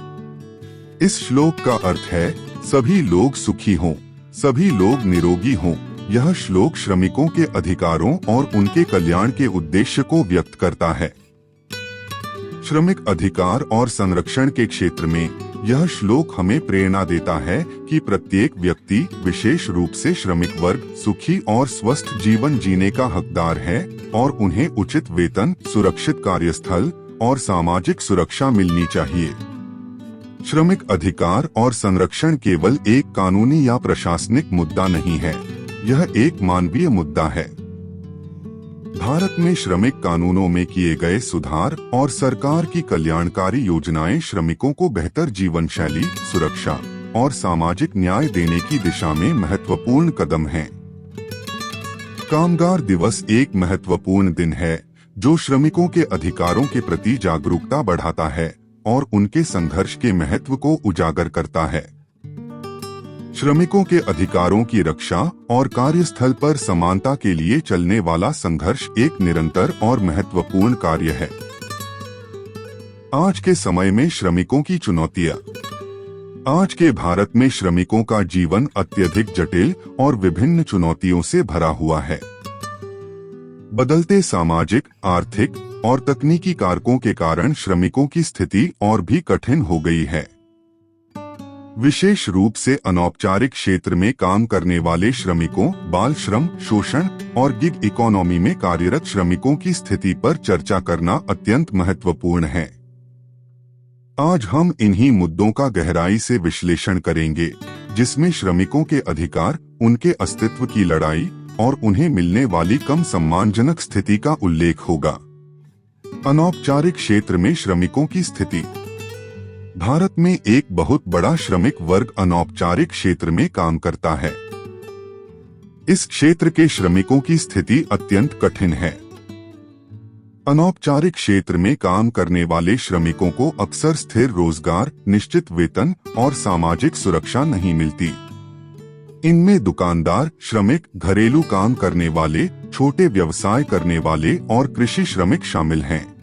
इस श्लोक का अर्थ है सभी लोग सुखी हों, सभी लोग निरोगी हों। यह श्लोक श्रमिकों के अधिकारों और उनके कल्याण के उद्देश्य को व्यक्त करता है। श्रमिक अधिकार और संरक्षण के क्षेत्र में यह श्लोक हमें प्रेरणा देता है कि प्रत्येक व्यक्ति, विशेष रूप से श्रमिक वर्ग, सुखी और स्वस्थ जीवन जीने का हकदार है और उन्हें उचित वेतन, सुरक्षित कार्यस्थल और सामाजिक सुरक्षा मिलनी चाहिए। श्रमिक अधिकार और संरक्षण केवल एक कानूनी या प्रशासनिक मुद्दा नहीं है, यह एक मानवीय मुद्दा है। भारत में श्रमिक कानूनों में किए गए सुधार और सरकार की कल्याणकारी योजनाएं श्रमिकों को बेहतर जीवन शैली, सुरक्षा और सामाजिक न्याय देने की दिशा में महत्वपूर्ण कदम हैं। कामगार दिवस एक महत्वपूर्ण दिन है जो श्रमिकों के अधिकारों के प्रति जागरूकता बढ़ाता है और उनके संघर्ष के महत्व को उजागर करता है। श्रमिकों के अधिकारों की रक्षा और कार्यस्थल पर समानता के लिए चलने वाला संघर्ष एक निरंतर और महत्वपूर्ण कार्य है। आज के समय में श्रमिकों की चुनौतियां। आज के भारत में श्रमिकों का जीवन अत्यधिक जटिल और विभिन्न चुनौतियों से भरा हुआ है। बदलते सामाजिक, आर्थिक और तकनीकी कारकों के कारण श्रमिकों की स्थिति और भी कठिन हो गई है। विशेष रूप से अनौपचारिक क्षेत्र में काम करने वाले श्रमिकों, बाल श्रम, शोषण और गिग इकोनॉमी में कार्यरत श्रमिकों की स्थिति पर चर्चा करना अत्यंत महत्वपूर्ण है। आज हम इन्हीं मुद्दों का गहराई से विश्लेषण करेंगे, जिसमें श्रमिकों के अधिकार, उनके अस्तित्व की लड़ाई और उन्हें मिलने वाली कम सम्मानजनक स्थिति का उल्लेख होगा। अनौपचारिक क्षेत्र में श्रमिकों की स्थिति। भारत में एक बहुत बड़ा श्रमिक वर्ग अनौपचारिक क्षेत्र में काम करता है। इस क्षेत्र के श्रमिकों की स्थिति अत्यंत कठिन है। अनौपचारिक क्षेत्र में काम करने वाले श्रमिकों को अक्सर स्थिर रोजगार, निश्चित वेतन और सामाजिक सुरक्षा नहीं मिलती। इनमें दुकानदार श्रमिक, घरेलू काम करने वाले, छोटे व्यवसाय करने वाले और कृषि श्रमिक शामिल हैं।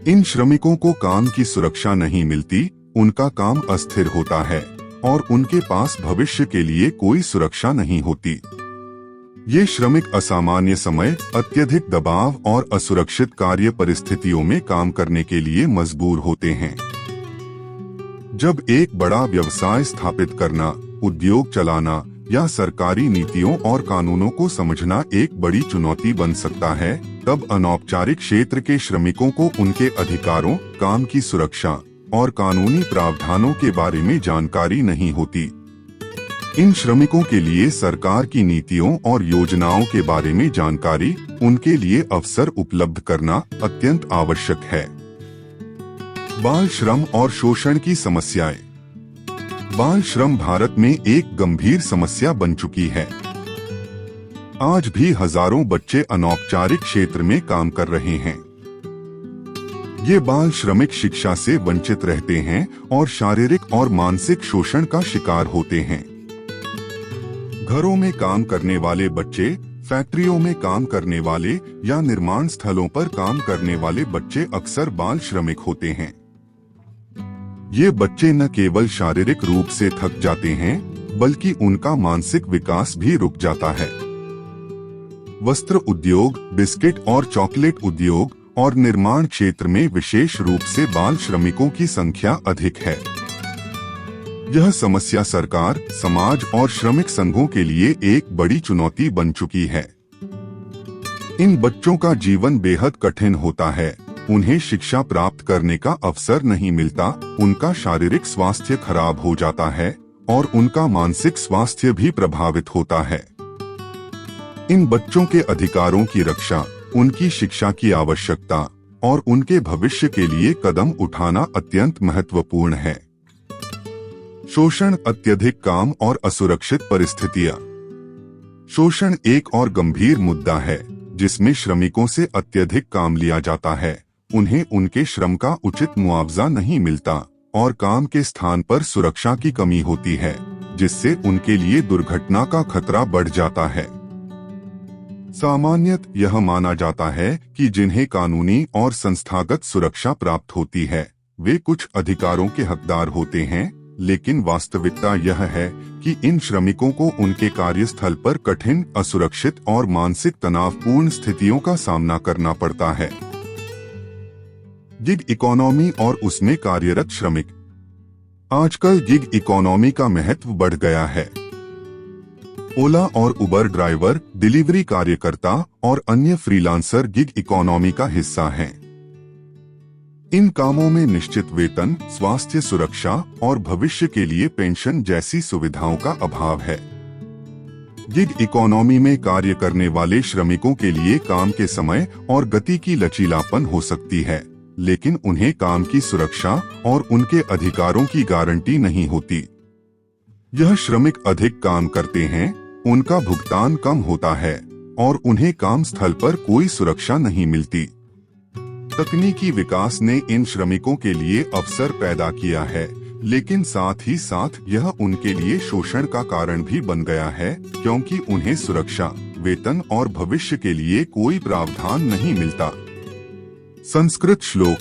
इन श्रमिकों को काम की सुरक्षा नहीं मिलती, उनका काम अस्थिर होता है और उनके पास भविष्य के लिए कोई सुरक्षा नहीं होती। ये श्रमिक असामान्य समय, अत्यधिक दबाव और असुरक्षित कार्य परिस्थितियों में काम करने के लिए मजबूर होते हैं। जब एक बड़ा व्यवसाय स्थापित करना, उद्योग चलाना या सरकारी नीतियों और कानूनों को समझना एक बड़ी चुनौती बन सकता है, तब अनौपचारिक क्षेत्र के श्रमिकों को उनके अधिकारों, काम की सुरक्षा और कानूनी प्रावधानों के बारे में जानकारी नहीं होती। इन श्रमिकों के लिए सरकार की नीतियों और योजनाओं के बारे में जानकारी, उनके लिए अवसर उपलब्ध करना अत्यंत आवश्यक है। बाल श्रम और शोषण की समस्याएं। बाल श्रम भारत में एक गंभीर समस्या बन चुकी है। आज भी हजारों बच्चे अनौपचारिक क्षेत्र में काम कर रहे हैं। ये बाल श्रमिक शिक्षा से वंचित रहते हैं और शारीरिक और मानसिक शोषण का शिकार होते हैं। घरों में काम करने वाले बच्चे, फैक्ट्रियों में काम करने वाले या निर्माण स्थलों पर काम करने वाले बच्चे अक्सर बाल श्रमिक होते हैं। ये बच्चे न केवल शारीरिक रूप से थक जाते हैं, बल्कि उनका मानसिक विकास भी रुक जाता है। वस्त्र उद्योग, बिस्किट और चॉकलेट उद्योग और निर्माण क्षेत्र में विशेष रूप से बाल श्रमिकों की संख्या अधिक है। यह समस्या सरकार, समाज और श्रमिक संघों के लिए एक बड़ी चुनौती बन चुकी है। इन बच्चों का जीवन बेहद कठिन होता है। उन्हें शिक्षा प्राप्त करने का अवसर नहीं मिलता, उनका शारीरिक स्वास्थ्य खराब हो जाता है और उनका मानसिक स्वास्थ्य भी प्रभावित होता है। इन बच्चों के अधिकारों की रक्षा, उनकी शिक्षा की आवश्यकता और उनके भविष्य के लिए कदम उठाना अत्यंत महत्वपूर्ण है। शोषण, अत्यधिक काम और असुरक्षित परिस्थितियां। शोषण एक और गंभीर मुद्दा है जिसमें श्रमिकों से अत्यधिक काम लिया जाता है, उन्हें उनके श्रम का उचित मुआवजा नहीं मिलता और काम के स्थान पर सुरक्षा की कमी होती है, जिससे उनके लिए दुर्घटना का खतरा बढ़ जाता है। सामान्यतः यह माना जाता है कि जिन्हें कानूनी और संस्थागत सुरक्षा प्राप्त होती है वे कुछ अधिकारों के हकदार होते हैं, लेकिन वास्तविकता यह है कि इन श्रमिकों को उनके कार्यस्थल पर कठिन, असुरक्षित और मानसिक तनावपूर्ण स्थितियों का सामना करना पड़ता है। गिग इकोनॉमी और उसमें कार्यरत श्रमिक। आजकल गिग इकोनॉमी का महत्व बढ़ गया है। ओला और उबर ड्राइवर, डिलीवरी कार्यकर्ता और अन्य फ्रीलांसर गिग इकोनॉमी का हिस्सा हैं। इन कामों में निश्चित वेतन, स्वास्थ्य सुरक्षा और भविष्य के लिए पेंशन जैसी सुविधाओं का अभाव है। गिग इकोनॉमी में कार्य करने वाले श्रमिकों के लिए काम के समय और गति की लचीलापन हो सकती है, लेकिन उन्हें काम की सुरक्षा और उनके अधिकारों की गारंटी नहीं होती। यह श्रमिक अधिक काम करते हैं, उनका भुगतान कम होता है और उन्हें काम स्थल पर कोई सुरक्षा नहीं मिलती। तकनीकी विकास ने इन श्रमिकों के लिए अवसर पैदा किया है, लेकिन साथ ही साथ यह उनके लिए शोषण का कारण भी बन गया है, क्योंकि उन्हें सुरक्षा, वेतन और भविष्य के लिए कोई प्रावधान नहीं मिलता। संस्कृत श्लोक।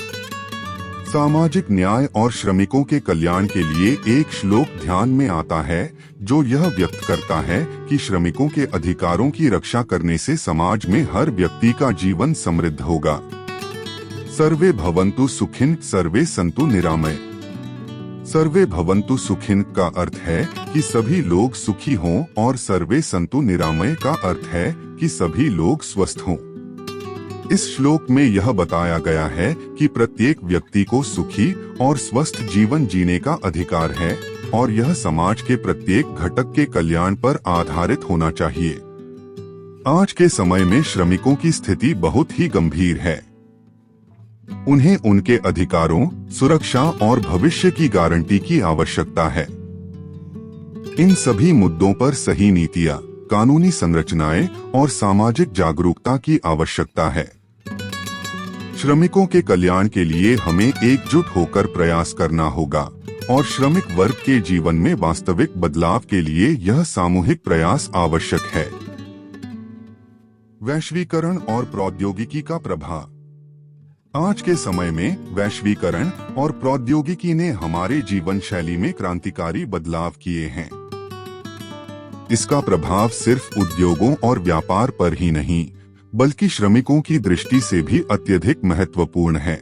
सामाजिक न्याय और श्रमिकों के कल्याण के लिए एक श्लोक ध्यान में आता है जो यह व्यक्त करता है कि श्रमिकों के अधिकारों की रक्षा करने से समाज में हर व्यक्ति का जीवन समृद्ध होगा। सर्वे भवन्तु सुखिन, सर्वे सन्तु निरामय। सर्वे भवन्तु सुखिन का अर्थ है कि सभी लोग सुखी हों और सर्वे सन्तु निरामय का अर्थ है कि सभी लोग स्वस्थ हों। इस श्लोक में यह बताया गया है कि प्रत्येक व्यक्ति को सुखी और स्वस्थ जीवन जीने का अधिकार है और यह समाज के प्रत्येक घटक के कल्याण पर आधारित होना चाहिए। आज के समय में श्रमिकों की स्थिति बहुत ही गंभीर है। उन्हें उनके अधिकारों, सुरक्षा और भविष्य की गारंटी की आवश्यकता है। इन सभी मुद्दों पर सही नीतियां, कानूनी संरचनाएं और सामाजिक जागरूकता की आवश्यकता है। श्रमिकों के कल्याण के लिए हमें एकजुट होकर प्रयास करना होगा और श्रमिक वर्ग के जीवन में वास्तविक बदलाव के लिए यह सामूहिक प्रयास आवश्यक है। वैश्वीकरण और प्रौद्योगिकी का प्रभाव। आज के समय में वैश्वीकरण और प्रौद्योगिकी ने हमारे जीवन शैली में क्रांतिकारी बदलाव किए हैं। इसका प्रभाव सिर्फ उद्योगों और व्यापार पर ही नहीं, बल्कि श्रमिकों की दृष्टि से भी अत्यधिक महत्वपूर्ण है।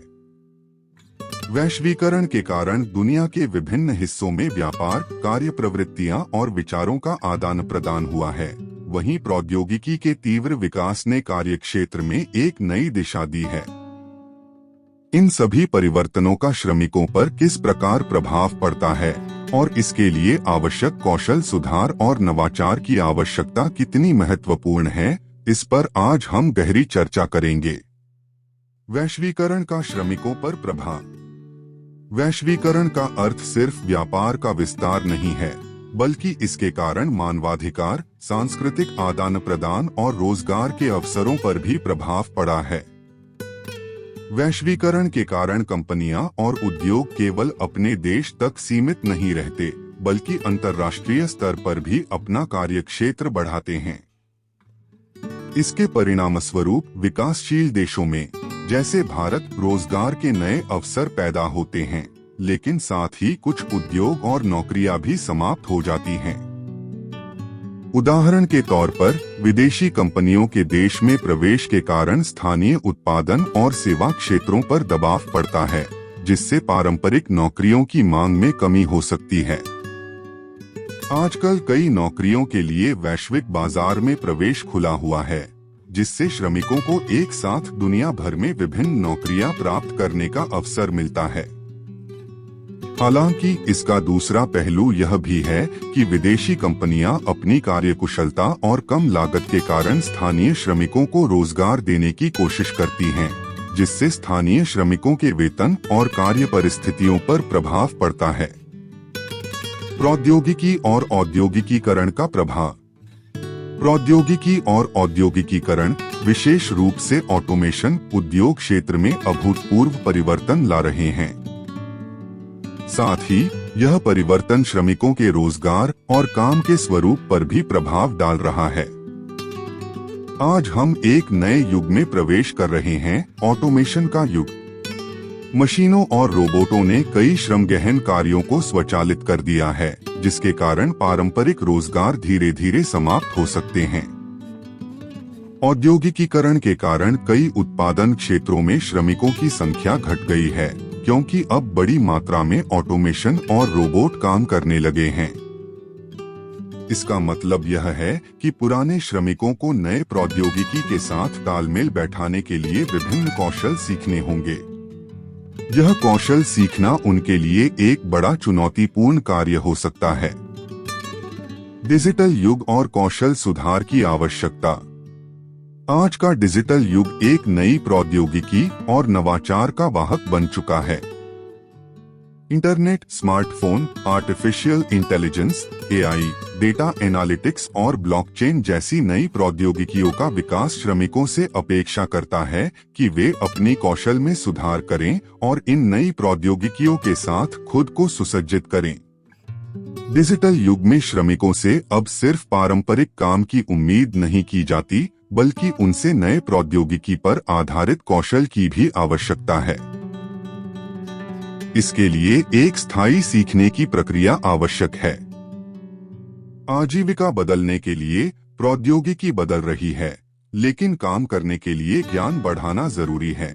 वैश्वीकरण के कारण दुनिया के विभिन्न हिस्सों में व्यापार, कार्य प्रवृत्तियां और विचारों का आदान प्रदान हुआ है। वहीं प्रौद्योगिकी के तीव्र विकास ने कार्यक्षेत्र में एक नई दिशा दी है। इन सभी परिवर्तनों का श्रमिकों पर किस प्रकार प्रभाव पड़ता है और इसके लिए आवश्यक कौशल सुधार और नवाचार की आवश्यकता कितनी महत्वपूर्ण है, इस पर आज हम गहरी चर्चा करेंगे। वैश्वीकरण का श्रमिकों पर प्रभाव। वैश्वीकरण का अर्थ सिर्फ व्यापार का विस्तार नहीं है, बल्कि इसके कारण मानवाधिकार, सांस्कृतिक आदान प्रदान और रोजगार के अवसरों पर भी प्रभाव पड़ा है। वैश्वीकरण के कारण कंपनियां और उद्योग केवल अपने देश तक सीमित नहीं रहते, बल्कि अंतर्राष्ट्रीय स्तर पर भी अपना कार्यक्षेत्र बढ़ाते हैं। इसके परिणामस्वरूप विकासशील देशों में, जैसे भारत, रोजगार के नए अवसर पैदा होते हैं, लेकिन साथ ही कुछ उद्योग और नौकरियां भी समाप्त हो जाती हैं। उदाहरण के तौर पर, विदेशी कंपनियों के देश में प्रवेश के कारण स्थानीय उत्पादन और सेवा क्षेत्रों पर दबाव पड़ता है, जिससे पारंपरिक नौकरियों की मांग में कमी हो सकती है। आजकल कई नौकरियों के लिए वैश्विक बाजार में प्रवेश खुला हुआ है, जिससे श्रमिकों को एक साथ दुनिया भर में विभिन्न नौकरियां प्राप्त करने का अवसर मिलता है। हालांकि इसका दूसरा पहलू यह भी है कि विदेशी कंपनियां अपनी कार्यकुशलता और कम लागत के कारण स्थानीय श्रमिकों को रोजगार देने की कोशिश करती हैं, जिससे स्थानीय श्रमिकों के वेतन और कार्य परिस्थितियों पर प्रभाव पड़ता है। प्रौद्योगिकी और औद्योगिकीकरण का प्रभाव। प्रौद्योगिकी और औद्योगिकीकरण विशेष रूप से ऑटोमेशन उद्योग क्षेत्र में अभूतपूर्व परिवर्तन ला रहे हैं। साथ ही यह परिवर्तन श्रमिकों के रोजगार और काम के स्वरूप पर भी प्रभाव डाल रहा है। आज हम एक नए युग में प्रवेश कर रहे हैं, ऑटोमेशन का युग। मशीनों और रोबोटों ने कई श्रम गहन कार्यों को स्वचालित कर दिया है, जिसके कारण पारंपरिक रोजगार धीरे धीरे समाप्त हो सकते हैं। औद्योगिकीकरण के कारण कई उत्पादन क्षेत्रों में श्रमिकों की संख्या घट गई है, क्योंकि अब बड़ी मात्रा में ऑटोमेशन और रोबोट काम करने लगे हैं। इसका मतलब यह है कि पुराने श्रमिकों को नए प्रौद्योगिकी के साथ तालमेल बैठाने के लिए विभिन्न कौशल सीखने होंगे। यह कौशल सीखना उनके लिए एक बड़ा चुनौतीपूर्ण कार्य हो सकता है। डिजिटल युग और कौशल सुधार की आवश्यकता। आज का डिजिटल युग एक नई प्रौद्योगिकी और नवाचार का वाहक बन चुका है। Internet, smartphone, artificial intelligence, AI, data analytics और ब्लॉकचेन जैसी नई प्रौद्योगिकियों का विकास श्रमिकों से अपेक्षा करता है कि वे अपनी कौशल में सुधार करें और इन नई प्रौद्योगिकियों के साथ खुद को सुसज्जित करें। डिजिटल युग में श्रमिकों से अब सिर्फ पारंपरिक काम की उम्मीद नहीं की जाती, बल्कि उनसे नए प्रौद्योगिकी पर आधारित कौशल की भी आवश्यकता है। इसके लिए एक स्थायी सीखने की प्रक्रिया आवश्यक है। आजीविका बदलने के लिए प्रौद्योगिकी बदल रही है, लेकिन काम करने के लिए ज्ञान बढ़ाना जरूरी है।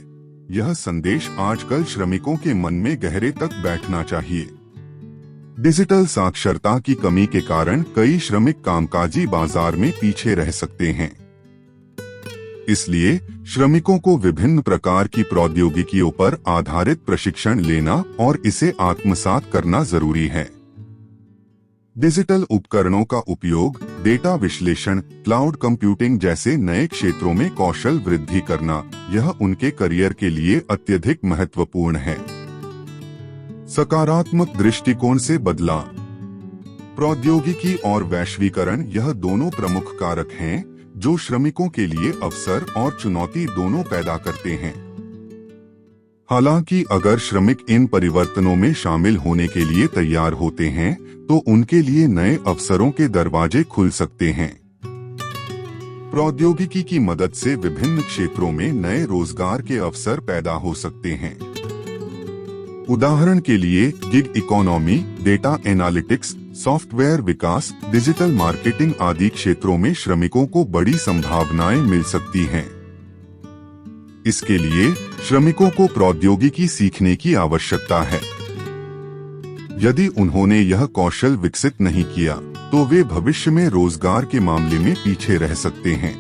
यह संदेश आजकल श्रमिकों के मन में गहरे तक बैठना चाहिए। डिजिटल साक्षरता की कमी के कारण कई श्रमिक कामकाजी बाजार में पीछे रह सकते हैं। इसलिए श्रमिकों को विभिन्न प्रकार की प्रौद्योगिकियों पर आधारित प्रशिक्षण लेना और इसे आत्मसात करना जरूरी है। डिजिटल उपकरणों का उपयोग, डेटा विश्लेषण, क्लाउड कंप्यूटिंग जैसे नए क्षेत्रों में कौशल वृद्धि करना, यह उनके करियर के लिए अत्यधिक महत्वपूर्ण है। सकारात्मक दृष्टिकोण से बदलाव। प्रौद्योगिकी और वैश्वीकरण यह दोनों प्रमुख कारक हैं जो श्रमिकों के लिए अवसर और चुनौती दोनों पैदा करते हैं। हालांकि अगर श्रमिक इन परिवर्तनों में शामिल होने के लिए तैयार होते हैं, तो उनके लिए नए अवसरों के दरवाजे खुल सकते हैं। प्रौद्योगिकी की मदद से विभिन्न क्षेत्रों में नए रोजगार के अवसर पैदा हो सकते हैं। उदाहरण के लिए gig economy, data analytics, software विकास, डिजिटल मार्केटिंग आदि क्षेत्रों में श्रमिकों को बड़ी संभावनाएं मिल सकती हैं। इसके लिए श्रमिकों को प्रौद्योगिकी सीखने की आवश्यकता है। यदि उन्होंने यह कौशल विकसित नहीं किया, तो वे भविष्य में रोजगार के मामले में पीछे रह सकते हैं।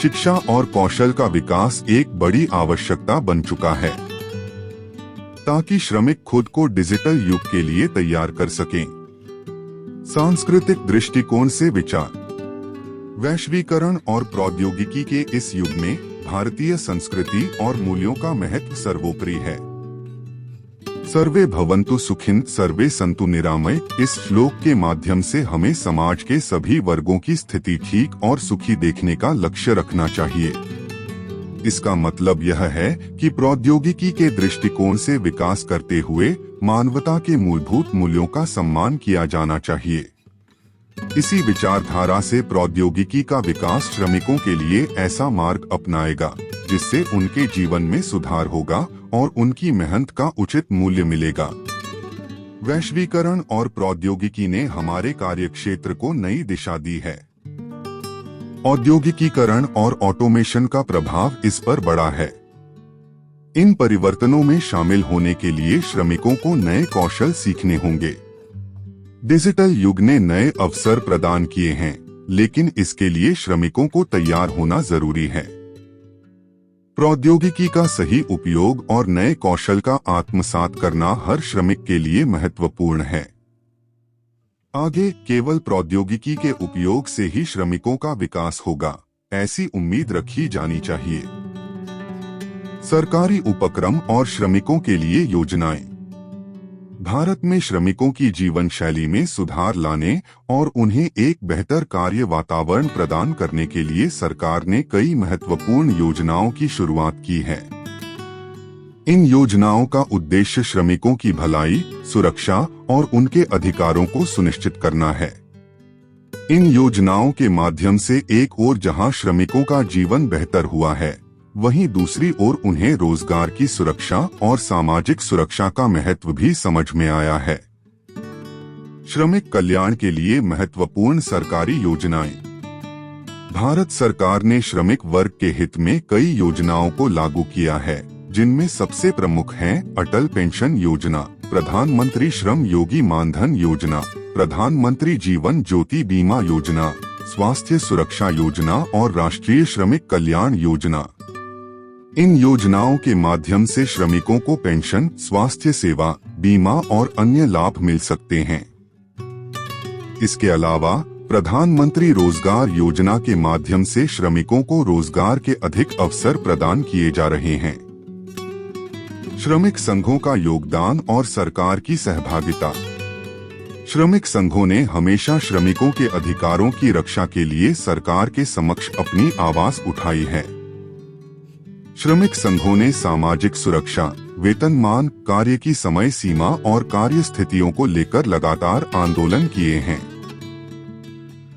शिक्षा और कौशल का विकास एक बड़ी आवश्यकता बन चुका है, ताकि श्रमिक खुद को डिजिटल युग के लिए तैयार कर सकें। सांस्कृतिक दृष्टिकोण से विचार। वैश्वीकरण और प्रौद्योगिकी के इस युग में भारतीय संस्कृति और मूल्यों का महत्व सर्वोपरि है। सर्वे भवन्तु सुखिन सर्वे सन्तु निरामय इस श्लोक के माध्यम से हमें समाज के सभी वर्गों की स्थिति ठीक और सुखी देखने का लक्ष्य रखना चाहिए। इसका मतलब यह है कि प्रौद्योगिकी के दृष्टिकोण से विकास करते हुए मानवता के मूलभूत मूल्यों का सम्मान किया जाना चाहिए। इसी विचारधारा से प्रौद्योगिकी का विकास श्रमिकों के लिए ऐसा मार्ग अपनाएगा जिससे उनके जीवन में सुधार होगा और उनकी मेहनत का उचित मूल्य मिलेगा। वैश्वीकरण और प्रौद्योगिकी ने हमारे कार्यक्षेत्र को नई दिशा दी है। औद्योगिकीकरण और ऑटोमेशन का प्रभाव इस पर बड़ा है। इन परिवर्तनों में शामिल होने के लिए श्रमिकों को नए कौशल सीखने होंगे। डिजिटल युग ने नए अवसर प्रदान किए हैं, लेकिन इसके लिए श्रमिकों को तैयार होना जरूरी है। प्रौद्योगिकी का सही उपयोग और नए कौशल का आत्मसात करना हर श्रमिक के लिए महत्वपूर्ण है। आगे केवल प्रौद्योगिकी के उपयोग से ही श्रमिकों का विकास होगा, ऐसी उम्मीद रखी जानी चाहिए। सरकारी उपक्रम और श्रमिकों के लिए योजनाएं। भारत में श्रमिकों की जीवन शैली में सुधार लाने और उन्हें एक बेहतर कार्य वातावरण प्रदान करने के लिए सरकार ने कई महत्वपूर्ण योजनाओं की शुरुआत की है। इन योजनाओं का उद्देश्य श्रमिकों की भलाई, सुरक्षा और उनके अधिकारों को सुनिश्चित करना है। इन योजनाओं के माध्यम से एक ओर जहां श्रमिकों का जीवन बेहतर हुआ है, वहीं दूसरी ओर उन्हें रोजगार की सुरक्षा और सामाजिक सुरक्षा का महत्व भी समझ में आया है। श्रमिक कल्याण के लिए महत्वपूर्ण सरकारी योजनाएं। भारत सरकार ने श्रमिक वर्ग के हित में कई योजनाओं को लागू किया है, जिनमें सबसे प्रमुख हैं अटल पेंशन योजना, प्रधानमंत्री श्रम योगी मानधन योजना, प्रधानमंत्री जीवन ज्योति बीमा योजना, स्वास्थ्य सुरक्षा योजना और राष्ट्रीय श्रमिक कल्याण योजना। इन योजनाओं के माध्यम से श्रमिकों को पेंशन, स्वास्थ्य सेवा, बीमा और अन्य लाभ मिल सकते हैं। इसके अलावा प्रधानमंत्री रोजगार योजना के माध्यम से श्रमिकों को रोजगार के अधिक अवसर प्रदान किए जा रहे हैं। श्रमिक संघों का योगदान और सरकार की सहभागिता। श्रमिक संघों ने हमेशा श्रमिकों के अधिकारों की रक्षा के लिए सरकार के समक्ष अपनी आवाज उठाई है। श्रमिक संघों ने सामाजिक सुरक्षा, वेतनमान, कार्य की समय सीमा और कार्य स्थितियों को लेकर लगातार आंदोलन किए हैं।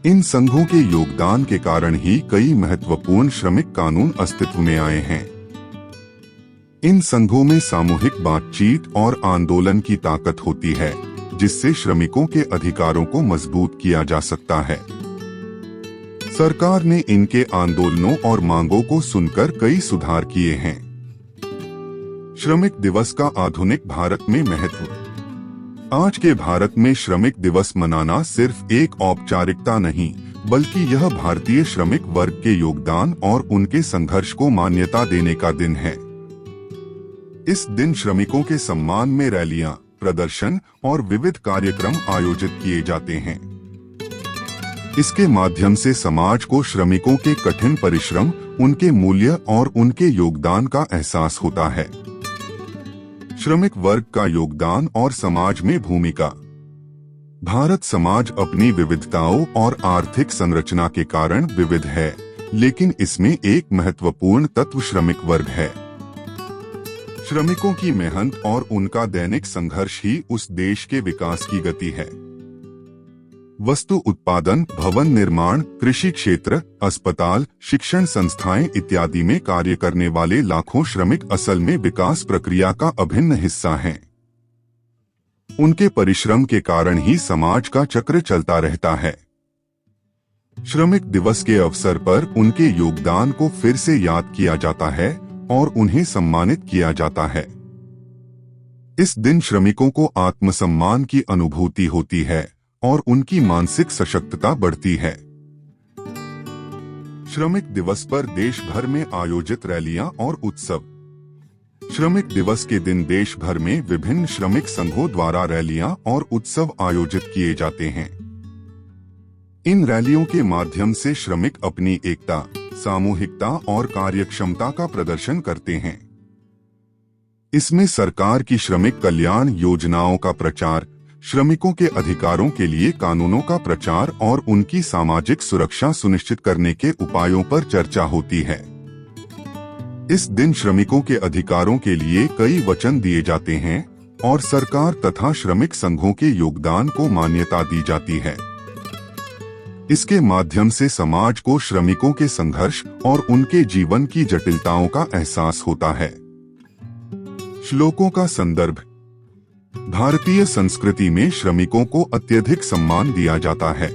इन संघों के योगदान के कारण ही कई महत्वपूर्ण श्रमिक कानून अस्तित्व में आए हैं। इन संघों में सामूहिक बातचीत और आंदोलन की ताकत होती है, जिससे श्रमिकों के अधिकारों को मजबूत किया जा सकता है। सरकार ने इनके आंदोलनों और मांगों को सुनकर कई सुधार किए हैं। श्रमिक दिवस का आधुनिक भारत में महत्व। आज के भारत में श्रमिक दिवस मनाना सिर्फ एक औपचारिकता नहीं, बल्कि यह भारतीय श्रमिक वर्ग के योगदान और उनके संघर्ष को मान्यता देने का दिन है। इस दिन श्रमिकों के सम्मान में रैलियां, प्रदर्शन और विविध कार्यक्रम आयोजित किए जाते हैं। इसके माध्यम से समाज को श्रमिकों के कठिन परिश्रम, उनके मूल्य और उनके योगदान का एहसास होता है। श्रमिक वर्ग का योगदान और समाज में भूमिका। भारत समाज अपनी विविधताओं और आर्थिक संरचना के कारण विविध है, लेकिन इसमें एक महत्वपूर्ण तत्व श्रमिक वर्ग है। श्रमिकों की मेहनत और उनका दैनिक संघर्ष ही उस देश के विकास की गति है। वस्तु उत्पादन, भवन निर्माण, कृषि क्षेत्र, अस्पताल, शिक्षण संस्थाएं इत्यादि में कार्य करने वाले लाखों श्रमिक असल में विकास प्रक्रिया का अभिन्न हिस्सा हैं। उनके परिश्रम के कारण ही समाज का चक्र चलता रहता है। श्रमिक दिवस के अवसर पर उनके योगदान को फिर से याद किया जाता है और उन्हें सम्मानित किया जाता है। इस दिन श्रमिकों को आत्मसम्मान की अनुभूति होती है और उनकी मानसिक सशक्तता बढ़ती है। श्रमिक दिवस पर देश भर में आयोजित रैलियां और उत्सव। श्रमिक दिवस के दिन देश भर में विभिन्न श्रमिक संघों द्वारा रैलियां और उत्सव आयोजित किए जाते हैं। इन रैलियों के माध्यम से श्रमिक अपनी एकता, सामूहिकता और कार्यक्षमता का प्रदर्शन करते हैं। इसमें सरकार की श्रमिक कल्याण योजनाओं का प्रचार, श्रमिकों के अधिकारों के लिए कानूनों का प्रचार और उनकी सामाजिक सुरक्षा सुनिश्चित करने के उपायों पर चर्चा होती है। इस दिन श्रमिकों के अधिकारों के लिए कई वचन दिए जाते हैं और सरकार तथा श्रमिक संघों के योगदान को मान्यता दी जाती है। इसके माध्यम से समाज को श्रमिकों के संघर्ष और उनके जीवन की जटिलताओं का एहसास होता है। श्लोकों का संदर्भ। भारतीय संस्कृति में श्रमिकों को अत्यधिक सम्मान दिया जाता है।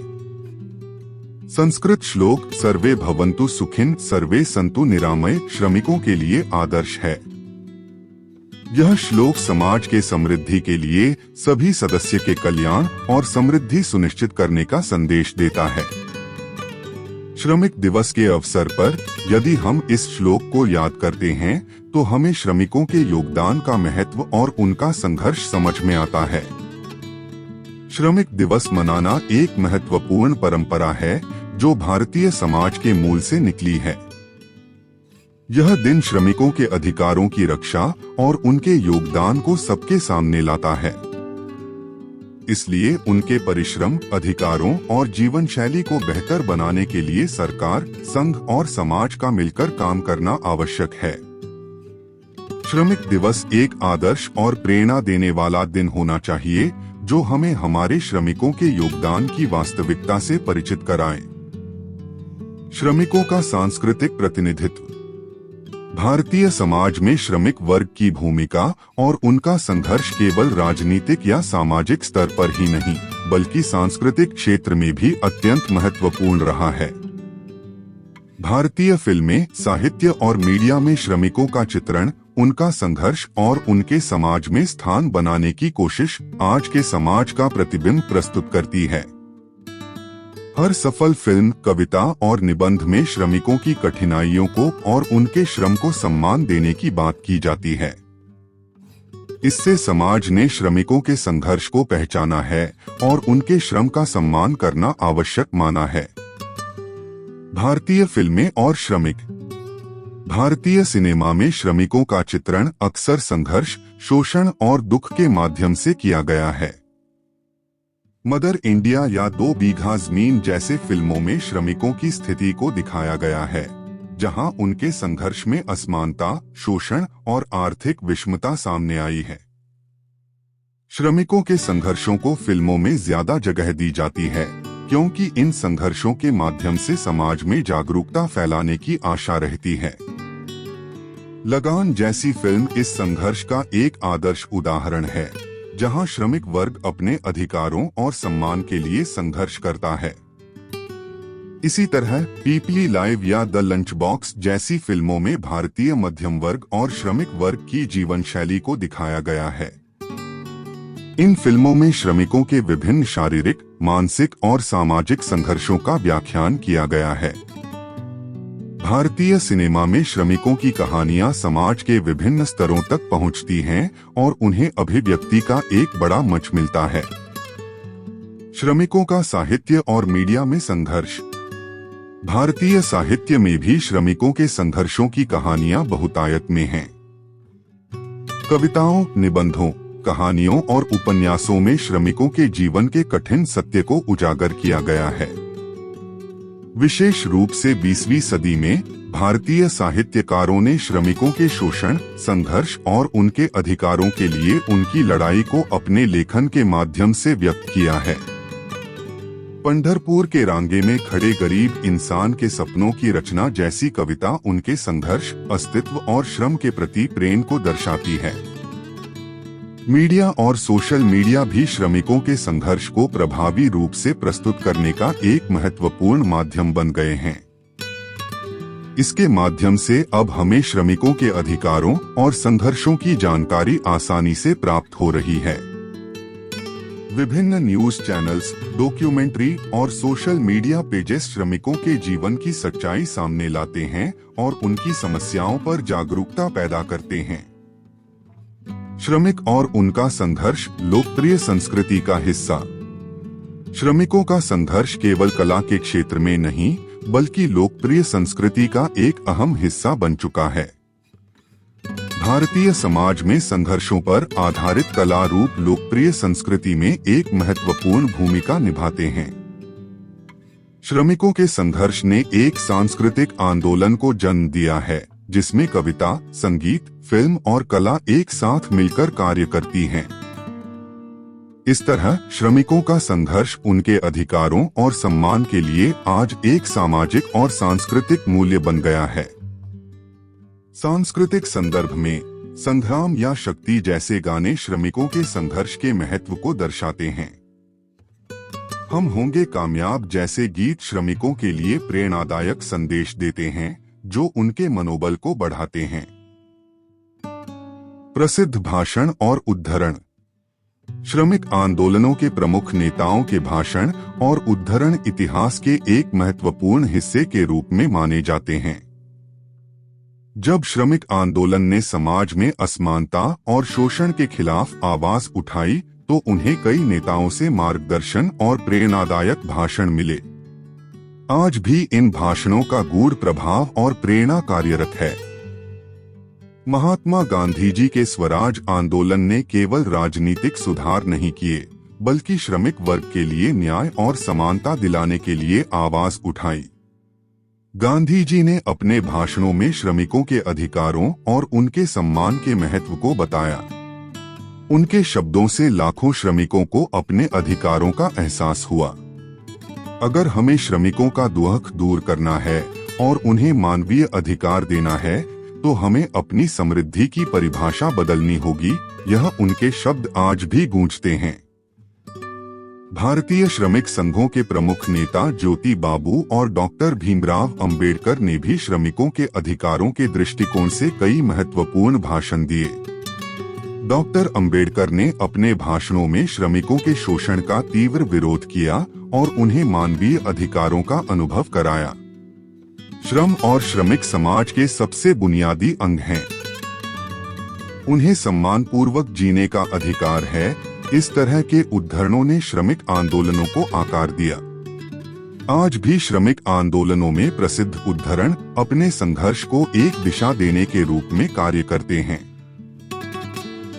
संस्कृत श्लोक सर्वे भवन्तु सुखिन सर्वे सन्तु निरामय श्रमिकों के लिए आदर्श है। यह श्लोक समाज के समृद्धि के लिए सभी सदस्य के कल्याण और समृद्धि सुनिश्चित करने का संदेश देता है। श्रमिक दिवस के अवसर पर यदि हम इस श्लोक को याद करते हैं तो हमें श्रमिकों के योगदान का महत्व और उनका संघर्ष समझ में आता है। श्रमिक दिवस मनाना एक महत्वपूर्ण परंपरा है जो भारतीय समाज के मूल से निकली है। यह दिन श्रमिकों के अधिकारों की रक्षा और उनके योगदान को सबके सामने लाता है। इसलिए उनके परिश्रम, अधिकारों और जीवन शैली को बेहतर बनाने के लिए सरकार, संघ और समाज का मिलकर काम करना आवश्यक है। श्रमिक दिवस एक आदर्श और प्रेरणा देने वाला दिन होना चाहिए, जो हमें हमारे श्रमिकों के योगदान की वास्तविकता से परिचित कराए। श्रमिकों का सांस्कृतिक प्रतिनिधित्व। भारतीय समाज में श्रमिक वर्ग की भूमिका और उनका संघर्ष केवल राजनीतिक या सामाजिक स्तर पर ही नहीं, बल्कि सांस्कृतिक क्षेत्र में भी अत्यंत महत्वपूर्ण रहा है। भारतीय फिल्में, साहित्य और मीडिया में श्रमिकों का चित्रण, उनका संघर्ष और उनके समाज में स्थान बनाने की कोशिश आज के समाज का प्रतिबिंब प्रस्तुत करती है। हर सफल फिल्म, कविता और निबंध में श्रमिकों की कठिनाइयों को और उनके श्रम को सम्मान देने की बात की जाती है। इससे समाज ने श्रमिकों के संघर्ष को पहचाना है और उनके श्रम का सम्मान करना आवश्यक माना है। भारतीय फिल्में और श्रमिक। भारतीय सिनेमा में श्रमिकों का चित्रण अक्सर संघर्ष, शोषण और दुख के माध्यम से किया गया है। मदर इंडिया या 2 बीघा जमीन जैसे फिल्मों में श्रमिकों की स्थिति को दिखाया गया है, जहां उनके संघर्ष में असमानता, शोषण और आर्थिक विषमता सामने आई है। श्रमिकों के संघर्षों को फिल्मों में ज्यादा जगह दी जाती है, क्योंकि इन संघर्षों के माध्यम से समाज में जागरूकता फैलाने की आशा रहती है। लगान जैसी फिल्म इस संघर्ष का एक आदर्श उदाहरण है, जहां श्रमिक वर्ग अपने अधिकारों और सम्मान के लिए संघर्ष करता है। इसी तरह पीपली लाइव या द लंच बॉक्स जैसी फिल्मों में भारतीय मध्यम वर्ग और श्रमिक वर्ग की जीवन शैली को दिखाया गया है। इन फिल्मों में श्रमिकों के विभिन्न शारीरिक, मानसिक और सामाजिक संघर्षों का व्याख्यान किया गया है। भारतीय सिनेमा में श्रमिकों की कहानियां समाज के विभिन्न स्तरों तक पहुंचती हैं और उन्हें अभिव्यक्ति का एक बड़ा मंच मिलता है। श्रमिकों का साहित्य और मीडिया में संघर्ष। भारतीय साहित्य में भी श्रमिकों के संघर्षों की कहानियां बहुतायत में हैं। कविताओं, निबंधों, कहानियों और उपन्यासों में श्रमिकों के जीवन के कठिन सत्य को उजागर किया गया है। विशेष रूप से 20वीं सदी में भारतीय साहित्यकारों ने श्रमिकों के शोषण, संघर्ष और उनके अधिकारों के लिए उनकी लड़ाई को अपने लेखन के माध्यम से व्यक्त किया है। पंढरपुर के रांगे में खड़े गरीब इंसान के सपनों की रचना जैसी कविता उनके संघर्ष, अस्तित्व और श्रम के प्रति प्रेम को दर्शाती है। मीडिया और सोशल मीडिया भी श्रमिकों के संघर्ष को प्रभावी रूप से प्रस्तुत करने का एक महत्वपूर्ण माध्यम बन गए हैं। इसके माध्यम से अब हमें श्रमिकों के अधिकारों और संघर्षों की जानकारी आसानी से प्राप्त हो रही है। विभिन्न न्यूज चैनल्स, डॉक्यूमेंट्री और सोशल मीडिया पेजेस श्रमिकों के जीवन की सच्चाई सामने लाते हैं और उनकी समस्याओं पर जागरूकता पैदा करते हैं। श्रमिक और उनका संघर्ष लोकप्रिय संस्कृति का हिस्सा। श्रमिकों का संघर्ष केवल कला के क्षेत्र में नहीं, बल्कि लोकप्रिय संस्कृति का एक अहम हिस्सा बन चुका है। भारतीय समाज में संघर्षों पर आधारित कला रूप लोकप्रिय संस्कृति में एक महत्वपूर्ण भूमिका निभाते हैं। श्रमिकों के संघर्ष ने एक सांस्कृतिक आंदोलन को जन्म दिया है, जिसमें कविता, संगीत, फिल्म और कला एक साथ मिलकर कार्य करती हैं। इस तरह श्रमिकों का संघर्ष उनके अधिकारों और सम्मान के लिए आज एक सामाजिक और सांस्कृतिक मूल्य बन गया है। सांस्कृतिक संदर्भ में संग्राम या शक्ति जैसे गाने श्रमिकों के संघर्ष के महत्व को दर्शाते हैं। हम होंगे कामयाब जैसे गीत श्रमिकों के लिए प्रेरणादायक संदेश देते हैं, जो उनके मनोबल को बढ़ाते हैं। प्रसिद्ध भाषण और उद्धरण। श्रमिक आंदोलनों के प्रमुख नेताओं के भाषण और उद्धरण इतिहास के एक महत्वपूर्ण हिस्से के रूप में माने जाते हैं। जब श्रमिक आंदोलन ने समाज में असमानता और शोषण के खिलाफ आवाज उठाई, तो उन्हें कई नेताओं से मार्गदर्शन और प्रेरणादायक भाषण मिले। आज भी इन भाषणों का गूढ़ प्रभाव और प्रेरणा कार्यरत है। महात्मा गांधी जी के स्वराज आंदोलन ने केवल राजनीतिक सुधार नहीं किए, बल्कि श्रमिक वर्ग के लिए न्याय और समानता दिलाने के लिए आवाज उठाई। गांधी जी ने अपने भाषणों में श्रमिकों के अधिकारों और उनके सम्मान के महत्व को बताया। उनके शब्दों से लाखों श्रमिकों को अपने अधिकारों का एहसास हुआ। अगर हमें श्रमिकों का दुख दूर करना है और उन्हें मानवीय अधिकार देना है, तो हमें अपनी समृद्धि की परिभाषा बदलनी होगी। यह उनके शब्द आज भी गूंजते हैं। भारतीय श्रमिक संघों के प्रमुख नेता ज्योति बाबू और डॉक्टर भीमराव अंबेडकर ने भी श्रमिकों के अधिकारों के दृष्टिकोण से कई महत्वपूर्ण भाषण दिए। डॉक्टर अंबेडकर ने अपने भाषणों में श्रमिकों के शोषण का तीव्र विरोध किया और उन्हें मानवीय अधिकारों का अनुभव कराया। श्रम और श्रमिक समाज के सबसे बुनियादी अंग हैं। उन्हें सम्मानपूर्वक जीने का अधिकार है। इस तरह के उद्धरणों ने श्रमिक आंदोलनों को आकार दिया। आज भी श्रमिक आंदोलनों में प्रसिद्ध उद्धरण अपने संघर्ष को एक दिशा देने के रूप में कार्य करते हैं।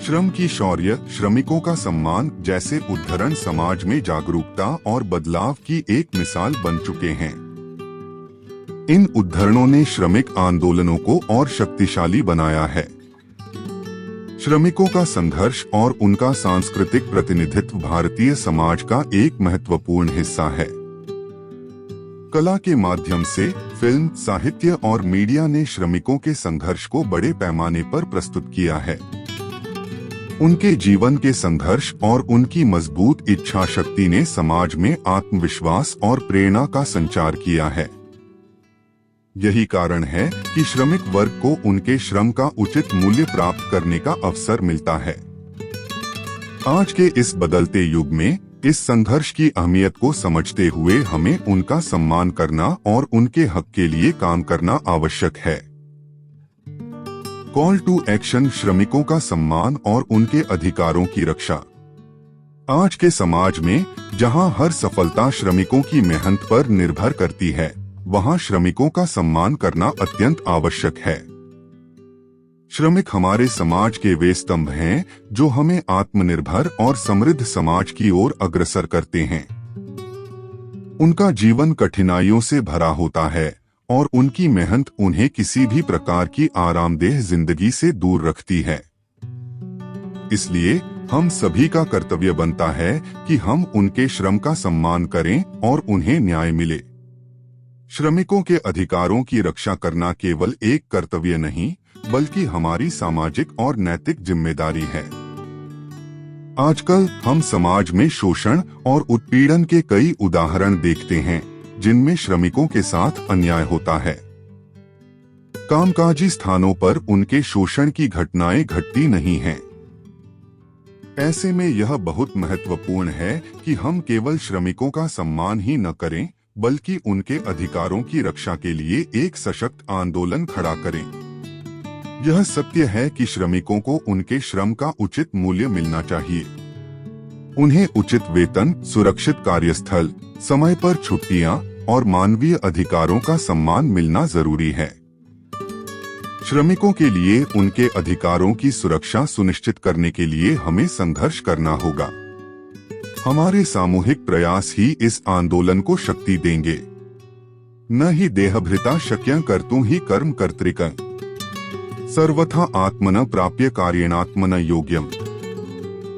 श्रम की शौर्य, श्रमिकों का सम्मान जैसे उद्धरण समाज में जागरूकता और बदलाव की एक मिसाल बन चुके हैं। इन उद्धरणों ने श्रमिक आंदोलनों को और शक्तिशाली बनाया है। श्रमिकों का संघर्ष और उनका सांस्कृतिक प्रतिनिधित्व भारतीय समाज का एक महत्वपूर्ण हिस्सा है। कला के माध्यम से फिल्म, साहित्य और मीडिया ने श्रमिकों के संघर्ष को बड़े पैमाने पर प्रस्तुत किया है। उनके जीवन के संघर्ष और उनकी मजबूत इच्छा शक्ति ने समाज में आत्मविश्वास और प्रेरणा का संचार किया है। यही कारण है कि श्रमिक वर्ग को उनके श्रम का उचित मूल्य प्राप्त करने का अवसर मिलता है। आज के इस बदलते युग में इस संघर्ष की अहमियत को समझते हुए हमें उनका सम्मान करना और उनके हक के लिए काम करना आवश्यक है। कॉल टू एक्शन, श्रमिकों का सम्मान और उनके अधिकारों की रक्षा। आज के समाज में जहां हर सफलता श्रमिकों की मेहनत पर निर्भर करती है, वहां श्रमिकों का सम्मान करना अत्यंत आवश्यक है। श्रमिक हमारे समाज के वे स्तंभ हैं जो हमें आत्मनिर्भर और समृद्ध समाज की ओर अग्रसर करते हैं। उनका जीवन कठिनाइयों से भरा होता है और उनकी मेहनत उन्हें किसी भी प्रकार की आरामदेह जिंदगी से दूर रखती है। इसलिए हम सभी का कर्तव्य बनता है कि हम उनके श्रम का सम्मान करें और उन्हें न्याय मिले। श्रमिकों के अधिकारों की रक्षा करना केवल एक कर्तव्य नहीं, बल्कि हमारी सामाजिक और नैतिक जिम्मेदारी है। आजकल हम समाज में शोषण और उत्पीड़न के कई उदाहरण देखते हैं, जिनमें श्रमिकों के साथ अन्याय होता है। कामकाजी स्थानों पर उनके शोषण की घटनाएं घटती नहीं हैं। ऐसे में यह बहुत महत्वपूर्ण है कि हम केवल श्रमिकों का सम्मान ही न करें, बल्कि उनके अधिकारों की रक्षा के लिए एक सशक्त आंदोलन खड़ा करें। यह सत्य है कि श्रमिकों को उनके श्रम का उचित मूल्य मिलना चाहिए। उन्हें उचित वेतन, सुरक्षित कार्यस्थल, समय पर छुट्टियां और मानवीय अधिकारों का सम्मान मिलना जरूरी है। श्रमिकों के लिए उनके अधिकारों की सुरक्षा सुनिश्चित करने के लिए हमें संघर्ष करना होगा। हमारे सामूहिक प्रयास ही इस आंदोलन को शक्ति देंगे। न ही देहभृता शक्यं कर्तुं हि कर्म कर्तृकं, सर्वथा आत्मन प्राप्य कार्येणात्मन योग्यम।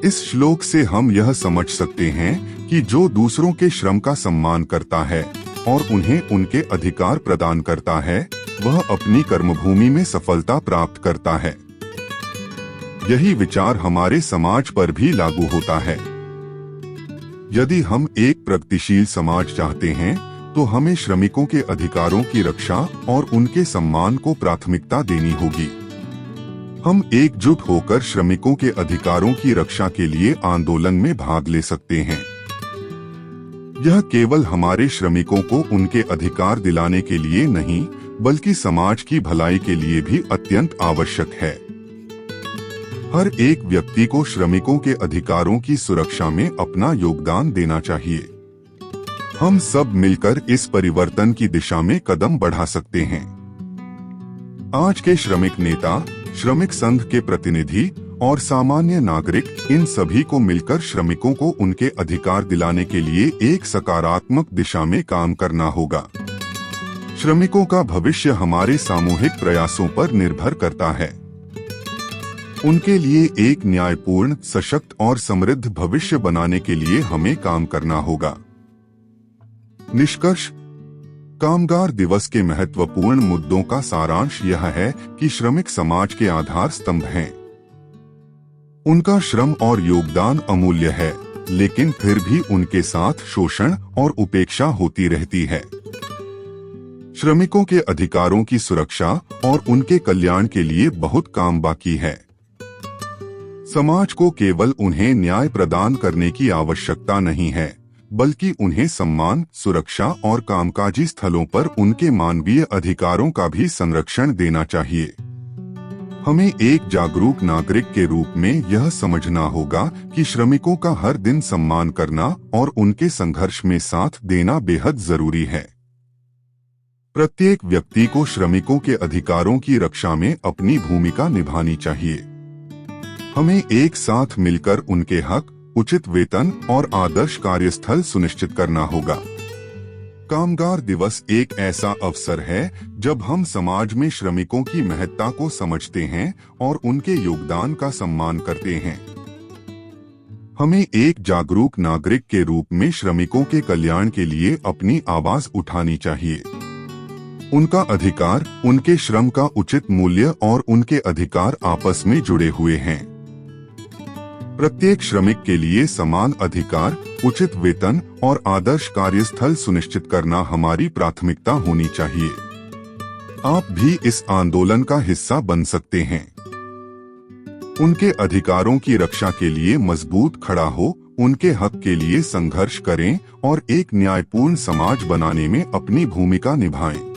इस श्लोक से हम यह समझ सकते हैं कि जो दूसरों के श्रम का सम्मान करता है और उन्हें उनके अधिकार प्रदान करता है, वह अपनी कर्मभूमि में सफलता प्राप्त करता है। यही विचार हमारे समाज पर भी लागू होता है। यदि हम एक प्रगतिशील समाज चाहते हैं, तो हमें श्रमिकों के अधिकारों की रक्षा और उनके सम्मान को प्राथमिकता देनी होगी। हम एकजुट होकर श्रमिकों के अधिकारों की रक्षा के लिए आंदोलन में भाग ले सकते हैं। यह केवल हमारे श्रमिकों को उनके अधिकार दिलाने के लिए नहीं, बल्कि समाज की भलाई के लिए भी अत्यंत आवश्यक है। हर एक व्यक्ति को श्रमिकों के अधिकारों की सुरक्षा में अपना योगदान देना चाहिए। हम सब मिलकर इस परिवर्तन की दिशा में कदम बढ़ा सकते हैं। आज के श्रमिक नेता, श्रमिक संघ के प्रतिनिधि और सामान्य नागरिक, इन सभी को मिलकर श्रमिकों को उनके अधिकार दिलाने के लिए एक सकारात्मक दिशा में काम करना होगा। श्रमिकों का भविष्य हमारे सामूहिक प्रयासों पर निर्भर करता है। उनके लिए एक न्यायपूर्ण, सशक्त और समृद्ध भविष्य बनाने के लिए हमें काम करना होगा। निष्कर्ष, कामगार दिवस के महत्वपूर्ण मुद्दों का सारांश यह है कि श्रमिक समाज के आधार स्तंभ हैं। उनका श्रम और योगदान अमूल्य है, लेकिन फिर भी उनके साथ शोषण और उपेक्षा होती रहती है। श्रमिकों के अधिकारों की सुरक्षा और उनके कल्याण के लिए बहुत काम बाकी है। समाज को केवल उन्हें न्याय प्रदान करने की आवश्यकता नहीं है, बल्कि उन्हें सम्मान, सुरक्षा और कामकाजी स्थलों पर उनके मानवीय अधिकारों का भी संरक्षण देना चाहिए। हमें एक जागरूक नागरिक के रूप में यह समझना होगा कि श्रमिकों का हर दिन सम्मान करना और उनके संघर्ष में साथ देना बेहद जरूरी है। प्रत्येक व्यक्ति को श्रमिकों के अधिकारों की रक्षा में अपनी भूमिका निभानी चाहिए। हमें एक साथ मिलकर उनके हक, उचित वेतन और आदर्श कार्यस्थल सुनिश्चित करना होगा। कामगार दिवस एक ऐसा अवसर है जब हम समाज में श्रमिकों की महत्ता को समझते हैं और उनके योगदान का सम्मान करते हैं। हमें एक जागरूक नागरिक के रूप में श्रमिकों के कल्याण के लिए अपनी आवाज उठानी चाहिए। उनका अधिकार, उनके श्रम का उचित मूल्य और उनके अधिकार आपस में जुड़े हुए हैं। प्रत्येक श्रमिक के लिए समान अधिकार, उचित वेतन और आदर्श कार्यस्थल सुनिश्चित करना हमारी प्राथमिकता होनी चाहिए। आप भी इस आंदोलन का हिस्सा बन सकते हैं। उनके अधिकारों की रक्षा के लिए मजबूत खड़ा हो, उनके हक के लिए संघर्ष करें और एक न्यायपूर्ण समाज बनाने में अपनी भूमिका निभाएं।